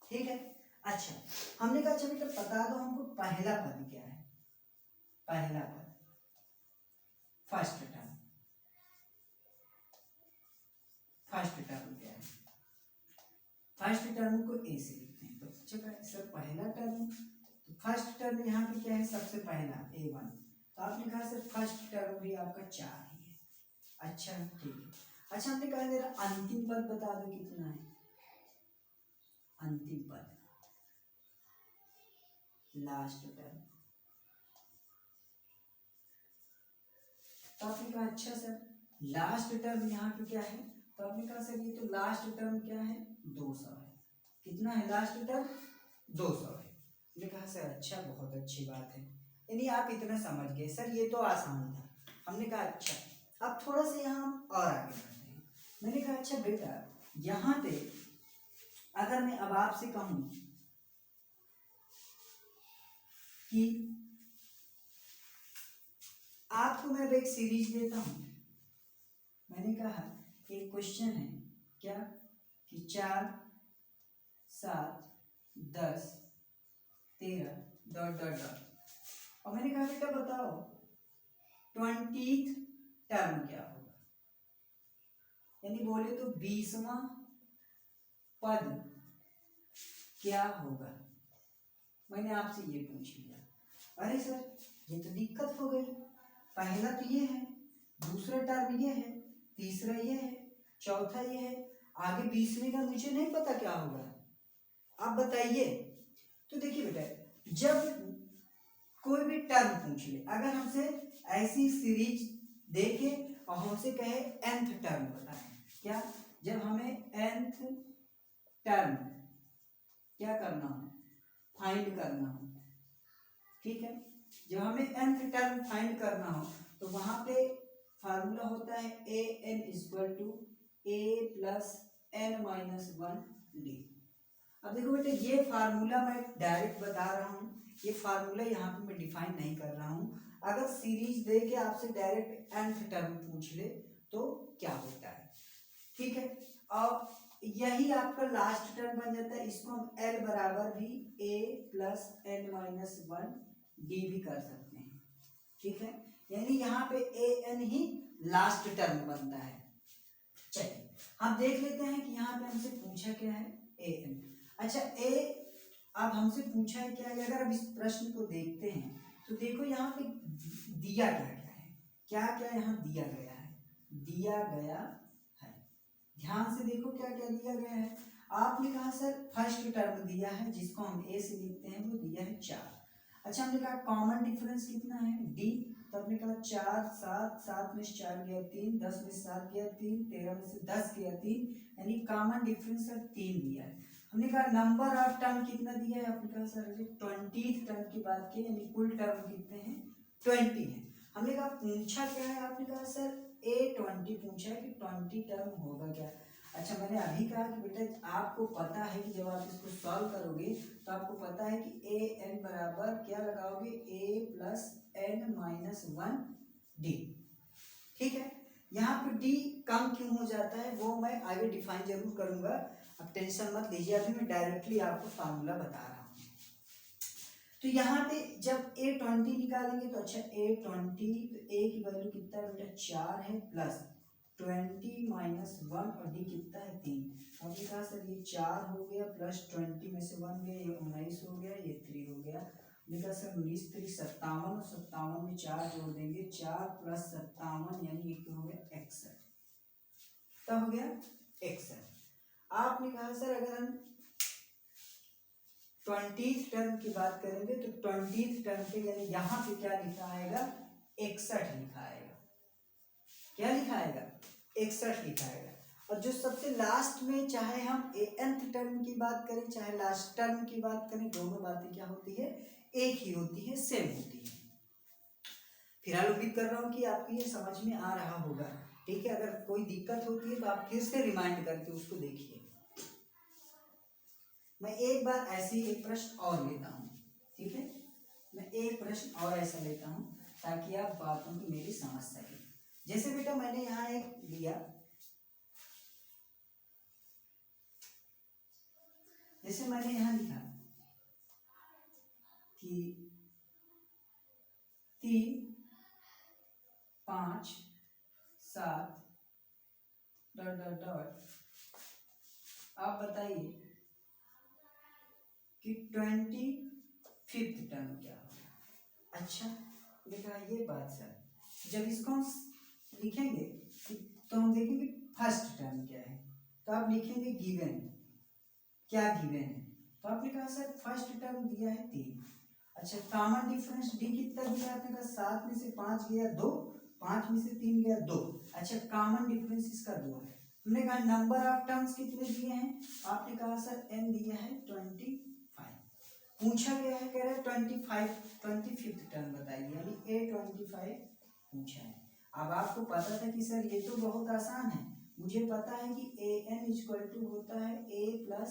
ठीक है। अच्छा, हमने कहा अच्छा बेटा बता दो हमको पहला पद क्या है, पहला पद फर्स्ट टर्म, फर्स्ट टर्म क्या है, फर्स्ट टर्म को ए से लिखते हैं। तो अच्छा सर पहला टर्म, तो फर्स्ट टर्म यहाँ पे क्या है, सबसे पहला a1, तो आपने कहा सर फर्स्ट टर्म भी आपका 4 ही है। अच्छा ठीक है। अच्छा हमने कहा जरा अंतिम पद बता दो कितना है, अंतिम पद लास्ट टर्म। तो आपने कहा अच्छा सर लास्ट टर्म यहाँ पे क्या है, तो आपने कहा सर ये तो लास्ट टर्म क्या है, 200 है। कितना है लास्ट टर्म, 200 है। हमने कहा सर अच्छा बहुत अच्छी बात है, यानी आप इतना समझ गए सर, ये तो आसान था। हमने कहा अच्छा अब थोड़ा सा यहाँ हम और आगे बढ़ते हैं। मैंने कहा अच्छा बेटा यहाँ पे अगर मैं अब आपसे कहूँ कि आपको मैं एक सीरीज देता हूँ, मैंने कहा एक क्वेश्चन है क्या कि 4 7 10 13 डॉट डॉट डॉट, और मैंने कहा बेटा बताओ 20th टर्म क्या होगा, यानी बोले तो 20वां पद क्या होगा। मैंने आपसे ये पूछ लिया, अरे सर ये तो दिक्कत हो गई, पहला तो ये है, दूसरा टर्म ये है, तीसरा ये है, चौथा ये है, आगे 20वें का मुझे नहीं पता क्या होगा, आप बताइए। तो देखिए बेटा जब कोई भी टर्म पूछ ले, अगर हमसे ऐसी सीरीज देखे और हमसे कहे nth टर्म बताएं, क्या जब हमें nth टर्म क्या करना हो, फाइंड करना हो, ठीक है, जब हमें nth टर्म फाइंड करना हो तो वहां पे फार्मूला होता है an equal to a plus n minus 1 d। अब देखो बेटे ये फार्मूला मैं डायरेक्ट बता रहा हूँ, ये फार्मूला यहाँ पे मैं डिफाइन नहीं कर रहा हूँ। अगर सीरीज दे के आपसे डायरेक्ट nth टर्म पूछ ले तो क्या होता है, ठीक है, और यही आपका लास्ट टर्म बन जाता है। इसको हम l बराबर भी a plus n minus 1 d भी कर सकते हैं, ठीक है, यानी यहाँ पे a n he last term बनता है। चलिए हम देख लेते हैं कि यहाँ पे हमसे पूछा क्या है, a n। अच्छा a अब हमसे पूछा है क्या है, अगर अब इस प्रश्न को देखते हैं तो देखो यहाँ पे दिया क्या क्या है, क्या क्या यहाँ दिया गया है, दिया गया है, ध्यान से देखो क्या क्या दिया गया है। आपने कहा सर फर्स्ट टर्म दिया है जिसको हम a से लिखते हैं, वो दिया है 4। अच्छा हमने कहा कॉमन डिफरेंस कितना है d, तो आपने कहा 4 7 7 में से 4 गया 3, 10 में से 7 गया 3, 13 में से 10 गया 3, यानी कॉमन डिफरेंस सर 3 दिया है। हमने कहा नंबर ऑफ टर्म कितना दिया है, आपने कहा सर 20th टर्म की बात की, यानी कुल टर्म कितने हैं 20 है। हमने कहा पूछा क्या है, आपने कहा सर a20 पूछा है कि 20 टर्म होगा क्या। अच्छा मैंने अभी कहा कि बेटा आपको पता है कि जब आप इसको सॉल्व करोगे तो आपको पता है कि ए एन बराबर क्या लगाओगे, a plus n minus 1 d, ठीक है। यहाँ पे d कम क्यों हो जाता है वो मैं आगे डिफाइन जरूर करूंगा, अब टेंशन मत लीजिए, अभी मैं डायरेक्टली आपको फार्मूला बता रहा हूँ। तो यहाँ पे जब a20 निकालेंगे तो अच्छा a20, तो a की वैल्यू कितना है बेटा 4 है, प्लस 20 माइनस 1 और d कितना है 3। हमने कहा सर ये 4 हो गया, प्लस 20 में से 1 गया, ये 19 हो गया, ये 3 हो गया। हमने कहा सर 19 3 57, और 57 में 4 जोड़ देंगे, 4 प्लस 57 यानी ये हो गया 61, क्या हो गया 61। आपने कहा सर अगर हम 20th टर्म की बात करेंगे तो 20th टर्म पे यानी यहाँ पे क्या लिखा आएगा, 61 लिखा आएगा, क्या लिखा आएगा 61 लिखा आएगा। और जो सबसे लास्ट में चाहे हम nth टर्म की बात करें चाहे लास्ट टर्म की बात करें, दोनों बातें क्या होती है, एक ही होती है, सेम होती है। फिलहाल उम्मीद कर रहा हूँ कि आपको ये समझ में आ रहा होगा, ठीक है। अगर कोई दिक्कत होती है तो आप फिर से रिमाइंड करके उसको देखिए। मैं एक बार ऐसे ही एक प्रश्न और लेता हूँ, ठीक है, मैं एक प्रश्न और ऐसा लेता हूँ ताकि आप बातों को मेरी समझ सके। जैसे बेटा मैंने यहाँ एक लिया, जैसे मैंने यहाँ लिखा कि 3, 5, 7 ... आप बताइए कि 25th टर्म क्या होगा। अच्छा देखा ये बात सर, जब इसको हम लिखेंगे तो हम देखेंगे फर्स्ट टर्म क्या है, तो आप लिखेंगे गिवन, क्या गिवन है, तो आपने कहा सर फर्स्ट टर्म दिया है 3। अच्छा कॉमन डिफरेंस डी कितना दिया, आपने कहा 7 में से 5 गया 2, 5 में से 3 गया 2। अच्छा कॉमन डिफरेंस इसका 2 है। हमने कहा नंबर ऑफ टर्म्स कितने दिए हैं, आपने कहा सर n दिया है 25। पूछा गया है, कह रहा है 25th टर्म बताइए, यानी A25 पूछा है। अब आपको पता था कि सर ये तो बहुत आसान है, मुझे पता है कि an इक्वल टू होता है a plus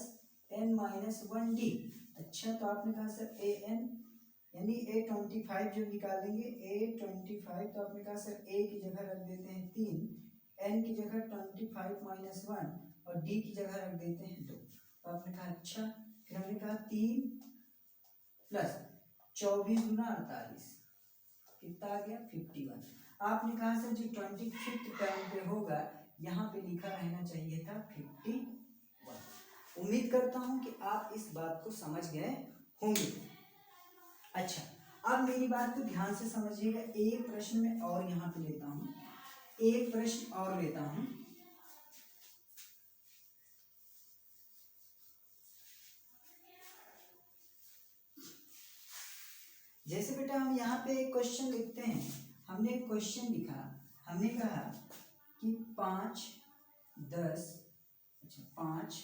n minus 1d। अच्छा तो आपने कहा सर an यानी A25 जब निकालेंगे A25, तो आपने कहा सर a की जगह रख देते हैं 3, n की जगह 25 माइनस 1 और d की जगह रख देते हैं 2। तो आपने कहा अच्छा, फिर हमने कहा 3 प्लस 24 गुना 48 कितना आ गया 51। आपने कहा सर जो 25th टर्म पे होगा यहाँ पे लिखा रहना चाहिए था 51। उम्मीद करता हूँ कि आप इस बात को समझ गए होंगे। अच्छा अब मेरी बात को ध्यान से समझिएगा, एक प्रश्न में और यहाँ पे लेता हूँ, एक प्रश्न और लेता हूँ। जैसे बेटा हम यहाँ पे एक क्वेश्चन लिखते हैं, हमने एक क्वेश्चन लिखा, हमने कहा कि 5, 10, अच्छा 5,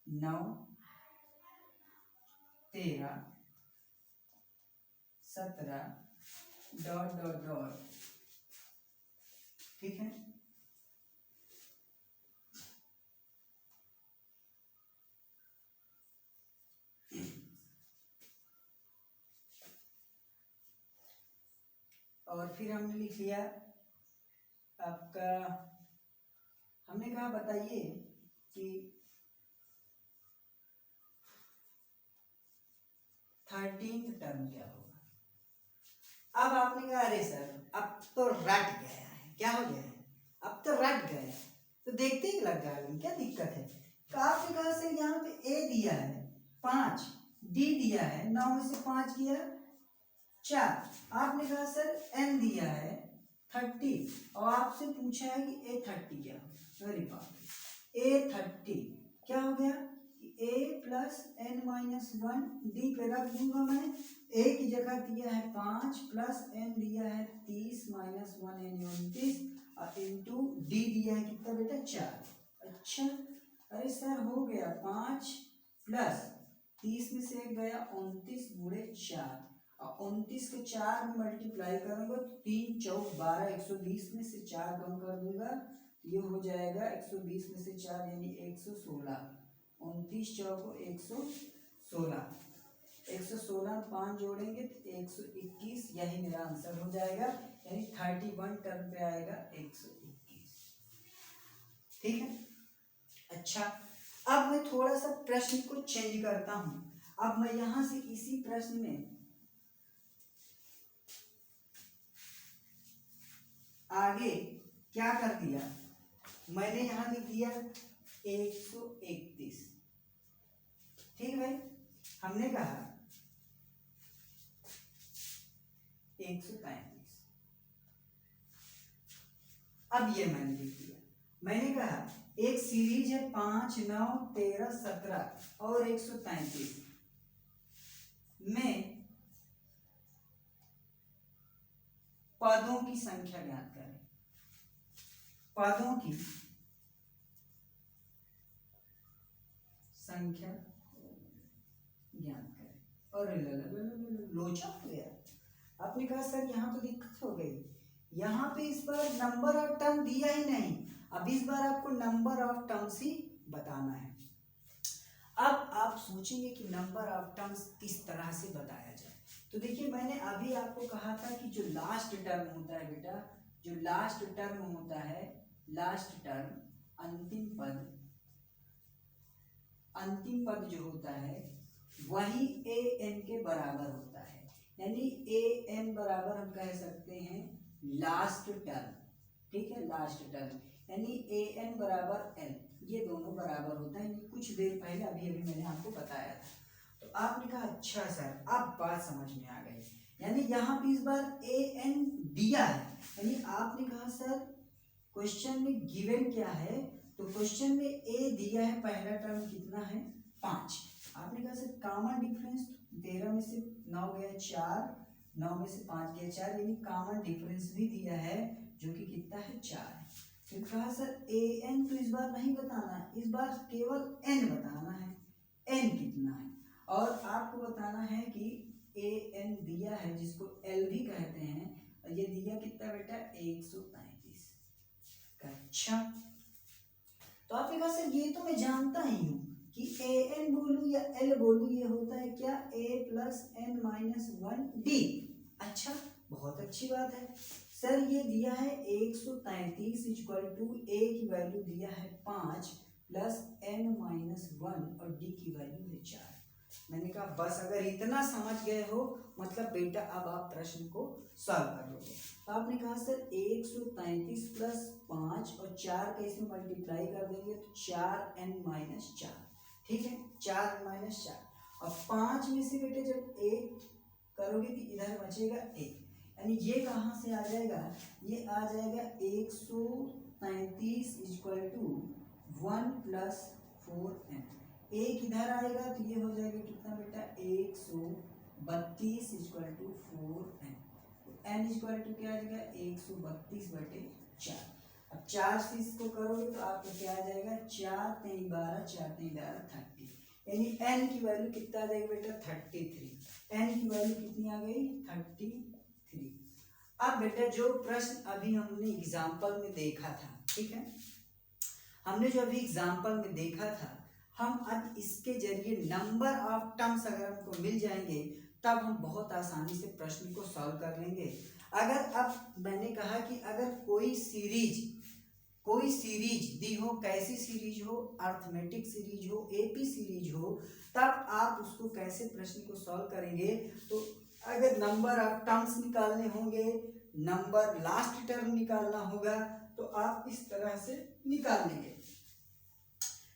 9, 13, 17 ... ठीक है। और फिर हमने लिख लिया आपका, हमने कहा बताइए कि 13th टर्म क्या होगा। अब आपने कहा अरे सर अब तो रट गया है, क्या हो गया है, अब तो रट गया है, तो देखते ही लग जाएगा, क्या दिक्कत है। तो आपने कहा सर यहाँ पे a दिया है 5, d दिया है 9 में से 5 किया 4, आपने कहा सर n दिया है 30 और आपसे पूछा है कि A30 क्या हो। अरे बाप रे, A30 क्या हो गया कि a plus n minus 1 d पे रख दूंगा मैं, a की जगह दिया है 5 प्लस n दिया है 30 माइनस 1 यानी 29 और इंटू d दिया है कितना बेटा 4। अच्छा अरे सर हो गया 5 प्लस 30 में से एक गया 29 गुणे 4 और 29 को 4 में मल्टीप्लाई करूंगा 3 चौक 12, 120 में से 4 कम कर दूंगा ये हो जाएगा 120 में से 4 यानी 116, 29 चौको 116, 116 5 जोड़ेंगे तो 121, यही मेरा आंसर हो जाएगा, यानी 31 टर्म पे आएगा 121। ठीक है। अच्छा अब मैं थोड़ा सा प्रश्न को चेंज करता हूं, अब मैं यहां से इसी प्रश्न में आगे क्या कर दिया, मैंने यहां लिख दिया 131। ठीक भाई, हमने कहा 135, अब ये मैंने लिख दिया, मैंने कहा एक सीरीज है 5, 9, 13, 17 और 133 में पदों की संख्या ज्ञात करें, पदों की संख्या ज्ञात करें। और लोचा हो गया, आपने कहा सर यहाँ तो दिक्कत हो गई, यहाँ पे इस बार नंबर ऑफ टर्म दिया ही नहीं, अब इस बार आपको नंबर ऑफ टर्म्स ही बताना है। अब आप सोचेंगे कि नंबर ऑफ टर्म्स किस तरह से बताया जाए। तो देखिए मैंने अभी आपको कहा था कि जो लास्ट टर्म होता है बेटा, जो लास्ट टर्म होता है, लास्ट टर्म अंतिम पद जो होता है वही ए एन के बराबर होता है। यानी ए एन बराबर हम कह सकते हैं लास्ट टर्म, ठीक है, लास्ट टर्म यानी ए एन बराबर एल, ये दोनों बराबर होता है। ये कुछ देर पहले अभी अभी मैंने आपको बताया था। तो आपने कहा अच्छा सर अब बात समझ में आ गई, यानी यहाँ पे इस बार ए एन दिया है, यानी आपने कहा सर क्वेश्चन में गिवन क्या है, तो क्वेश्चन में ए दिया है, पहला टर्म कितना है 5। आपने कहा सर कॉमन डिफरेंस 13 में से 9 गया 4, 9 में से 5 गया 4, यानी कॉमन डिफरेंस भी दिया है जो कि कितना है 4 है। फिर कहा सर ए एन तो इस बार नहीं बताना है, इस बार केवल एन बताना है, एन कितना है, और आपको बताना है कि ए एन दिया है जिसको एल भी कहते हैं, और ये दिया कितना बेटा 135। अच्छा तो आपने कहा सर ये तो मैं जानता ही हूँ कि ए एन बोलूँ या एल बोलूँ ये होता है क्या ए प्लस एन माइनस 1 डी। अच्छा बहुत अच्छी बात है सर, ये दिया है 133 इक्वल टू ए की वैल्यू दिया है 5 प्लस एन माइनस 1 और डी की वैल्यू है 4। मैंने कहा बस अगर इतना समझ गए हो मतलब बेटा अब आप प्रश्न को सॉल्व कर लोगे। तो आपने कहा सर 133 प्लस 5 और 4 का इसमें मल्टीप्लाई कर देंगे तो 4n माइनस 4, ठीक है 4n माइनस 4। अब 5 में से बेटे जब 1 करोगे तो इधर बचेगा 1, यानी ये कहाँ से आ जाएगा, ये आ जाएगा 133 इक्वल टू 1 प्लस 4n, एक इधर आएगा तो ये हो जाएगा कितना बेटा 132 equal to 4n, n equal to क्या आ जाएगा 132 बटे 4। अब 4 से इसको करोगे तो आपको क्या आ जाएगा 4 3 12 4 3 12 30, यानी n की वैल्यू कितना आ जाएगी बेटा 33, n की वैल्यू कितनी आ गई 33। अब बेटा जो प्रश्न अभी हमने एग्जाम्पल में देखा था, ठीक है, हमने जो अभी एग्जाम्पल में देखा था, हम अब इसके जरिए नंबर ऑफ टर्म्स अगर हमको मिल जाएंगे तब हम बहुत आसानी से प्रश्न को सॉल्व कर लेंगे। अगर अब मैंने कहा कि अगर कोई सीरीज दी हो, कैसी सीरीज हो, अर्थमेटिक सीरीज हो, एपी सीरीज हो, तब आप उसको कैसे प्रश्न को सॉल्व करेंगे। तो अगर नंबर ऑफ टर्म्स निकालने होंगे, नंबर लास्ट टर्म निकालना होगा, तो आप इस तरह से निकाल लेंगे।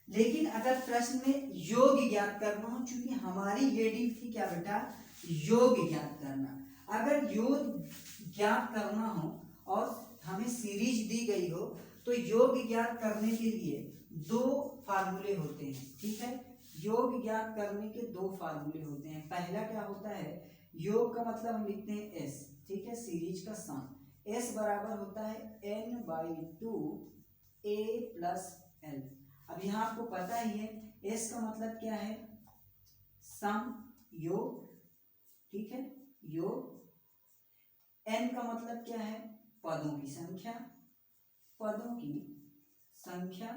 लेकिन अगर प्रश्न में योग ज्ञात करना हो, चूंकि हमारी हेडिंग थी क्या बेटा योग ज्ञात करना, अगर योग ज्ञात करना हो और हमें सीरीज दी गई हो तो योग ज्ञात करने के लिए दो फार्मूले होते हैं, ठीक है, योग ज्ञात करने के दो फार्मूले होते हैं। पहला क्या होता है, योग का मतलब हम लिखते हैं s, ठीक है, सीरीज का सम, s बराबर होता है n/2 a प्लस l। अब यहाँ आपको पता ही है s का मतलब क्या है सम योग, ठीक है, योग, n का मतलब क्या है पदों की संख्या, पदों की संख्या,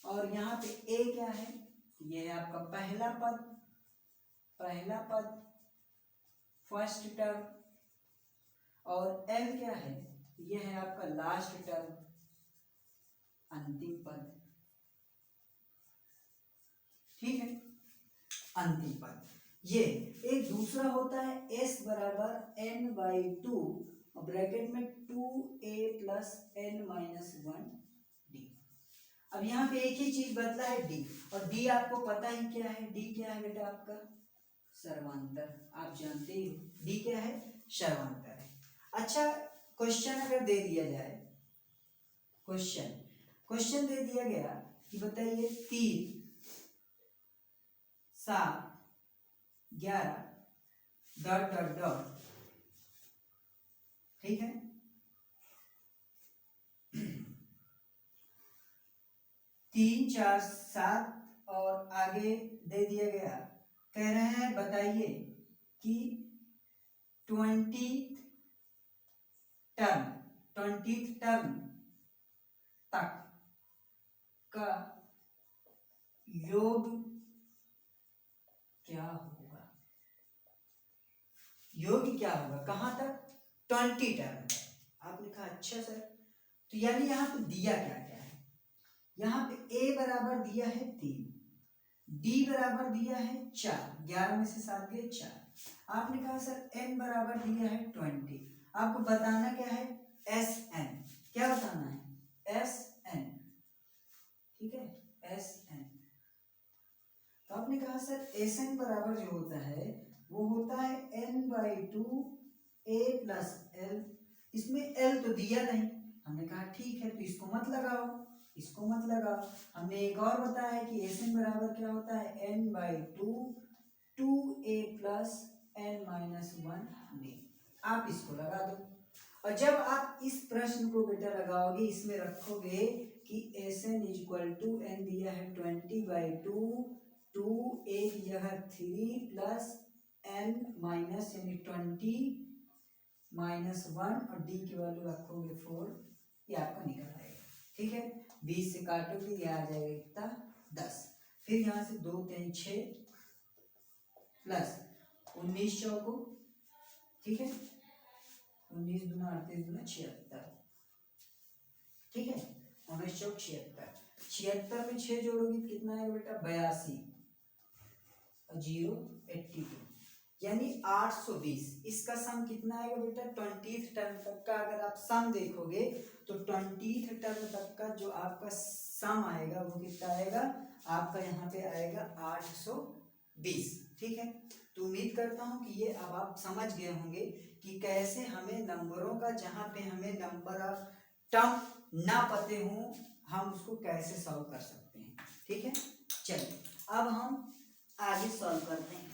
और यहाँ पे a क्या है, ये है आपका पहला पद फर्स्ट टर्म, और l क्या है, ये है आपका लास्ट टर्म अंतिम पद, ठीक है, अंतिम पद। ये एक दूसरा होता है s बराबर n/2 और ब्रैकेट में 2a plus n minus 1 d। अब यहाँ पे एक ही चीज बदला है d, और d आपको पता ही क्या है, d क्या है बेटा आपका सर्वांतर, आप जानते ही हो d क्या है सर्वांतर है। अच्छा क्वेश्चन अगर दे दिया जाए, क्वेश्चन दे दिया गया कि बताइए 3 7 11 डॉट डॉट डॉट, ठीक है, 3 4 7 और आगे दे दिया गया, कह रहे हैं बताइए कि 20th टर्म तक का योग क्या होगा, योग क्या होगा, कहां तक, 20 टर्म तक। आपने कहा अच्छा सर, तो यानी यहाँ पे दिया क्या क्या है, यहाँ पे a बराबर दिया है 3, d बराबर दिया है 4, 11 में से 7 गए 4। आपने कहा सर n बराबर दिया है 20, आपको बताना क्या है, Sn, क्या बताना है, Sn, ठीक है, Sn। तो आपने कहा सर Sn बराबर जो होता है वो होता है n/2 a प्लस l, इसमें l तो दिया नहीं, हमने कहा ठीक है तो इसको मत लगाओ, इसको मत लगाओ। हमने एक और बताया कि Sn बराबर क्या होता है, n/2 2a plus n-1 b, आप इसको लगा दो। और जब आप इस प्रश्न को बेटा लगाओगे, इसमें रखोगे कि Sn इक्वल टू n दिया है 20/2, 2a की जगह 3 प्लस n माइनस यानी 20-1 और d की वैल्यू रखोगे 4, ये आपका निकल आएगा, ठीक है। 20 से काटोगे ये आ जाएगा कितना, 10। फिर यहाँ से 2 3 6 प्लस 19 चौको, ठीक है, 19 दूना 38 दूना 76, ठीक है, 19 चौक 76, 76 में 6 जोड़ोगे कितना आएगा बेटा, 82 और 0 82, यानी 820। इसका सम कितना आएगा बेटा, 20th टर्म तक का अगर आप सम देखोगे तो 20th टर्म तक का जो आपका सम आएगा वो कितना आएगा, आपका यहाँ पे आएगा 820, ठीक है। तो उम्मीद करता हूँ कि ये अब आप समझ गए होंगे कि कैसे हमें नंबरों का, जहाँ पे हमें नंबर ऑफ टर्म ना पते हों, हम उसको कैसे सॉल्व कर सकते हैं, ठीक है। चलिए अब हम आगे सॉल्व करते हैं।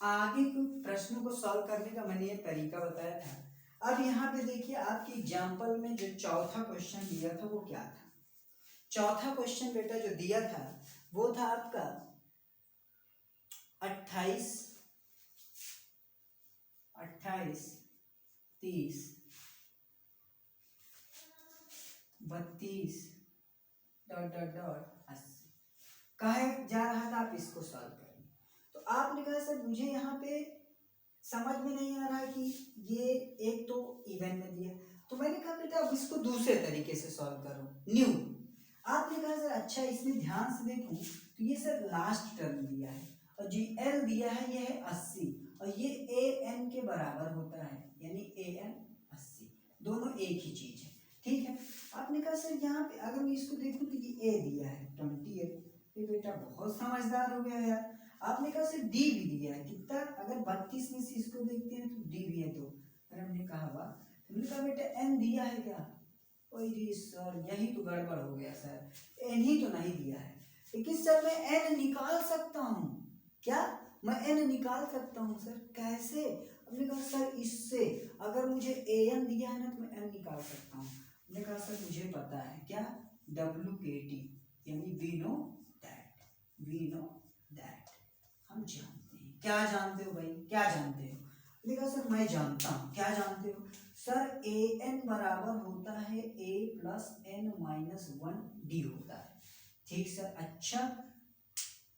आगे के प्रश्नों को सॉल्व करने का मैंने ये तरीका बताया था। अब यहाँ पे देखिए आपकी एग्जाम्पल में जो चौथा क्वेश्चन दिया था वो क्या था। चौथा क्वेश्चन बेटा जो दिया था वो था आपका 28, 30, 32 ... 80 कहा जा रहा था आप इसको सॉल्व करें। तो आपने कहा सर मुझे यहाँ पे समझ में नहीं आ रहा कि ये एक तो इवन में दिया, तो मैंने कहा बेटा अब इसको दूसरे तरीके से सॉल्व करो, न्यू। आपने कहा सर अच्छा इसमें ध्यान से देखूं तो ये सर लास्ट टर्म दिया है और जो एल दिया है ये है 80 और ये ए एन के बराबर होता है, यानी ए एन 80, दोनों एक ही चीज है, ठीक है। आपने कहा सर यहाँ पे अगर मैं इसको देखूं तो ये ए दिया है 28, ये बेटा बहुत समझदार हो गया यार। आपने कहा सर डी भी दिया है कितना, अगर 32 में से इसको देखते हैं तो डी भी है 2, अगर हमने कहा वाह, हमने कहा बेटा एन दिया है क्या, ओए सर यही तो गड़बड़ हो गया सर, एन ही तो नहीं दिया है। लेकिन सर मैं एन निकाल सकता हूँ, क्या मैं एन निकाल सकता हूँ सर, कैसे। हमने कहा सर इससे अगर मुझे ए एन दिया है ना तो मैं एन निकाल सकता हूँ। हमने कहा सर मुझे पता है क्या, WKT यानी वी नो दैट, हम जानते हैं। क्या जानते हो भाई, क्या जानते हो। हमने कहा सर मैं जानता हूँ, क्या जानते हो सर, ए एन बराबर होता है ए प्लस n-1 डी होता है, ठीक सर। अच्छा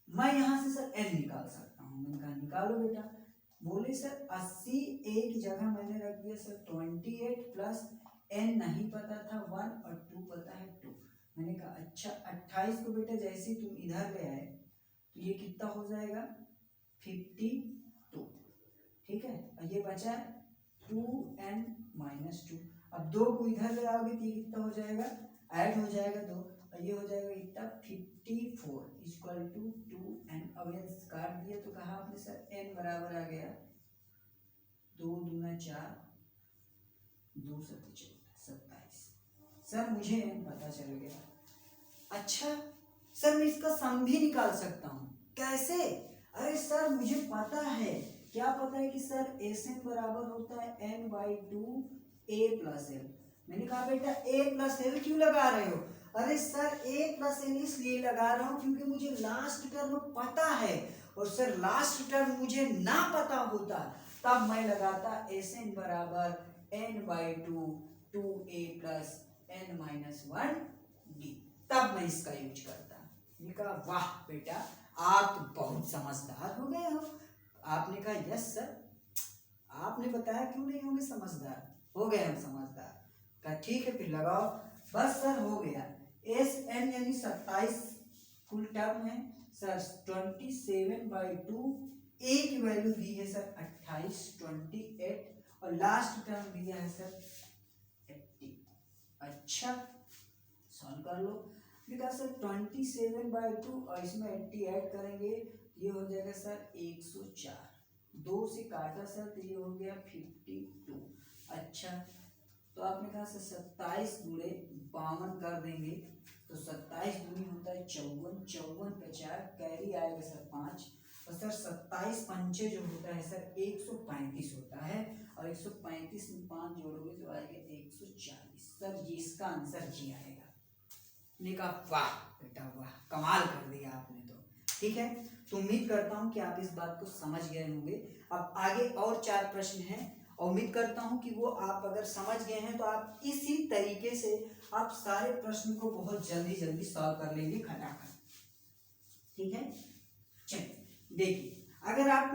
मैं यहाँ से सर n निकाल सकता हूँ, मैंने कहा निकालो बेटा। बोले सर 80 ए की जगह मैंने रख दिया सर 28 प्लस n नहीं पता था 1 और 2 पता है 2। मैंने कहा अच्छा 28 को बेटा जैसे ही तुम इधर ले आए तो ये कितना हो जाएगा 52, ठीक है। और ये बचा 2n-2, अब 2 को इधर ले आओगे तो ये कितना हो जाएगा, ऐड हो जाएगा 2 और ये हो जाएगा कितना 54 इक्वल टू 2n। अब ये काट दिया तो कहा आपने सर n बराबर आ गया 2 दूना 4, 2 7 27। सर मुझे n पता चल गया। अच्छा सर मैं इसका सम भी निकाल सकता हूँ, कैसे। अरे सर मुझे पता है, क्या पता है कि सर Sn बराबर होता है n/2 a प्लस l। मैंने कहा बेटा a प्लस l क्यों लगा रहे हो, अरे सर a प्लस l इसलिए लगा रहा हूँ क्योंकि मुझे लास्ट टर्म पता है और सर लास्ट टर्म मुझे ना पता होता तब मैं लगाता Sn बराबर n/2 2a प्लस n-1d, तब मैं इसका यूज करता। ये कहा वाह बेटा आप तो बहुत समझदार हो गए हो। आपने कहा यस सर, आपने बताया क्यों नहीं होंगे समझदार, हो गए हम समझदार। कहा ठीक है फिर लगाओ। बस सर हो गया। Sn यानी 27 कुल टर्म है सर, 27/2, a की वैल्यू दी है सर 28 28 और लास्ट टर्म दिया है सर 80। अच्छा सॉल्व कर लो। बिकॉज सर 27/2 और इसमें 80 ऐड करेंगे ये हो जाएगा सर 104, 2 से काटा सर तो ये हो गया 52। अच्छा तो आपने कहा सर 27 गुणे 52 कर देंगे तो 27 दूनी होता है 54, 54 पे 4 कैरी आएगा सर 5 और सर 27 पंचे जो होता है सर 135 होता है और 135 में 5 जोड़ोगे तो आएगा 140। सर जी इसका आंसर जी आएगा। ने कहा वाह बेटा वाह कमाल कर दिया आपने तो। ठीक है तो उम्मीद करता हूँ कि आप इस बात को समझ गए होंगे। अब आगे और 4 प्रश्न हैं और उम्मीद करता हूँ कि वो आप अगर समझ गए हैं तो आप इसी तरीके से आप सारे प्रश्न को बहुत जल्दी जल्दी सॉल्व कर लेंगे खटाखट। ठीक है चलिए देखिए अगर आप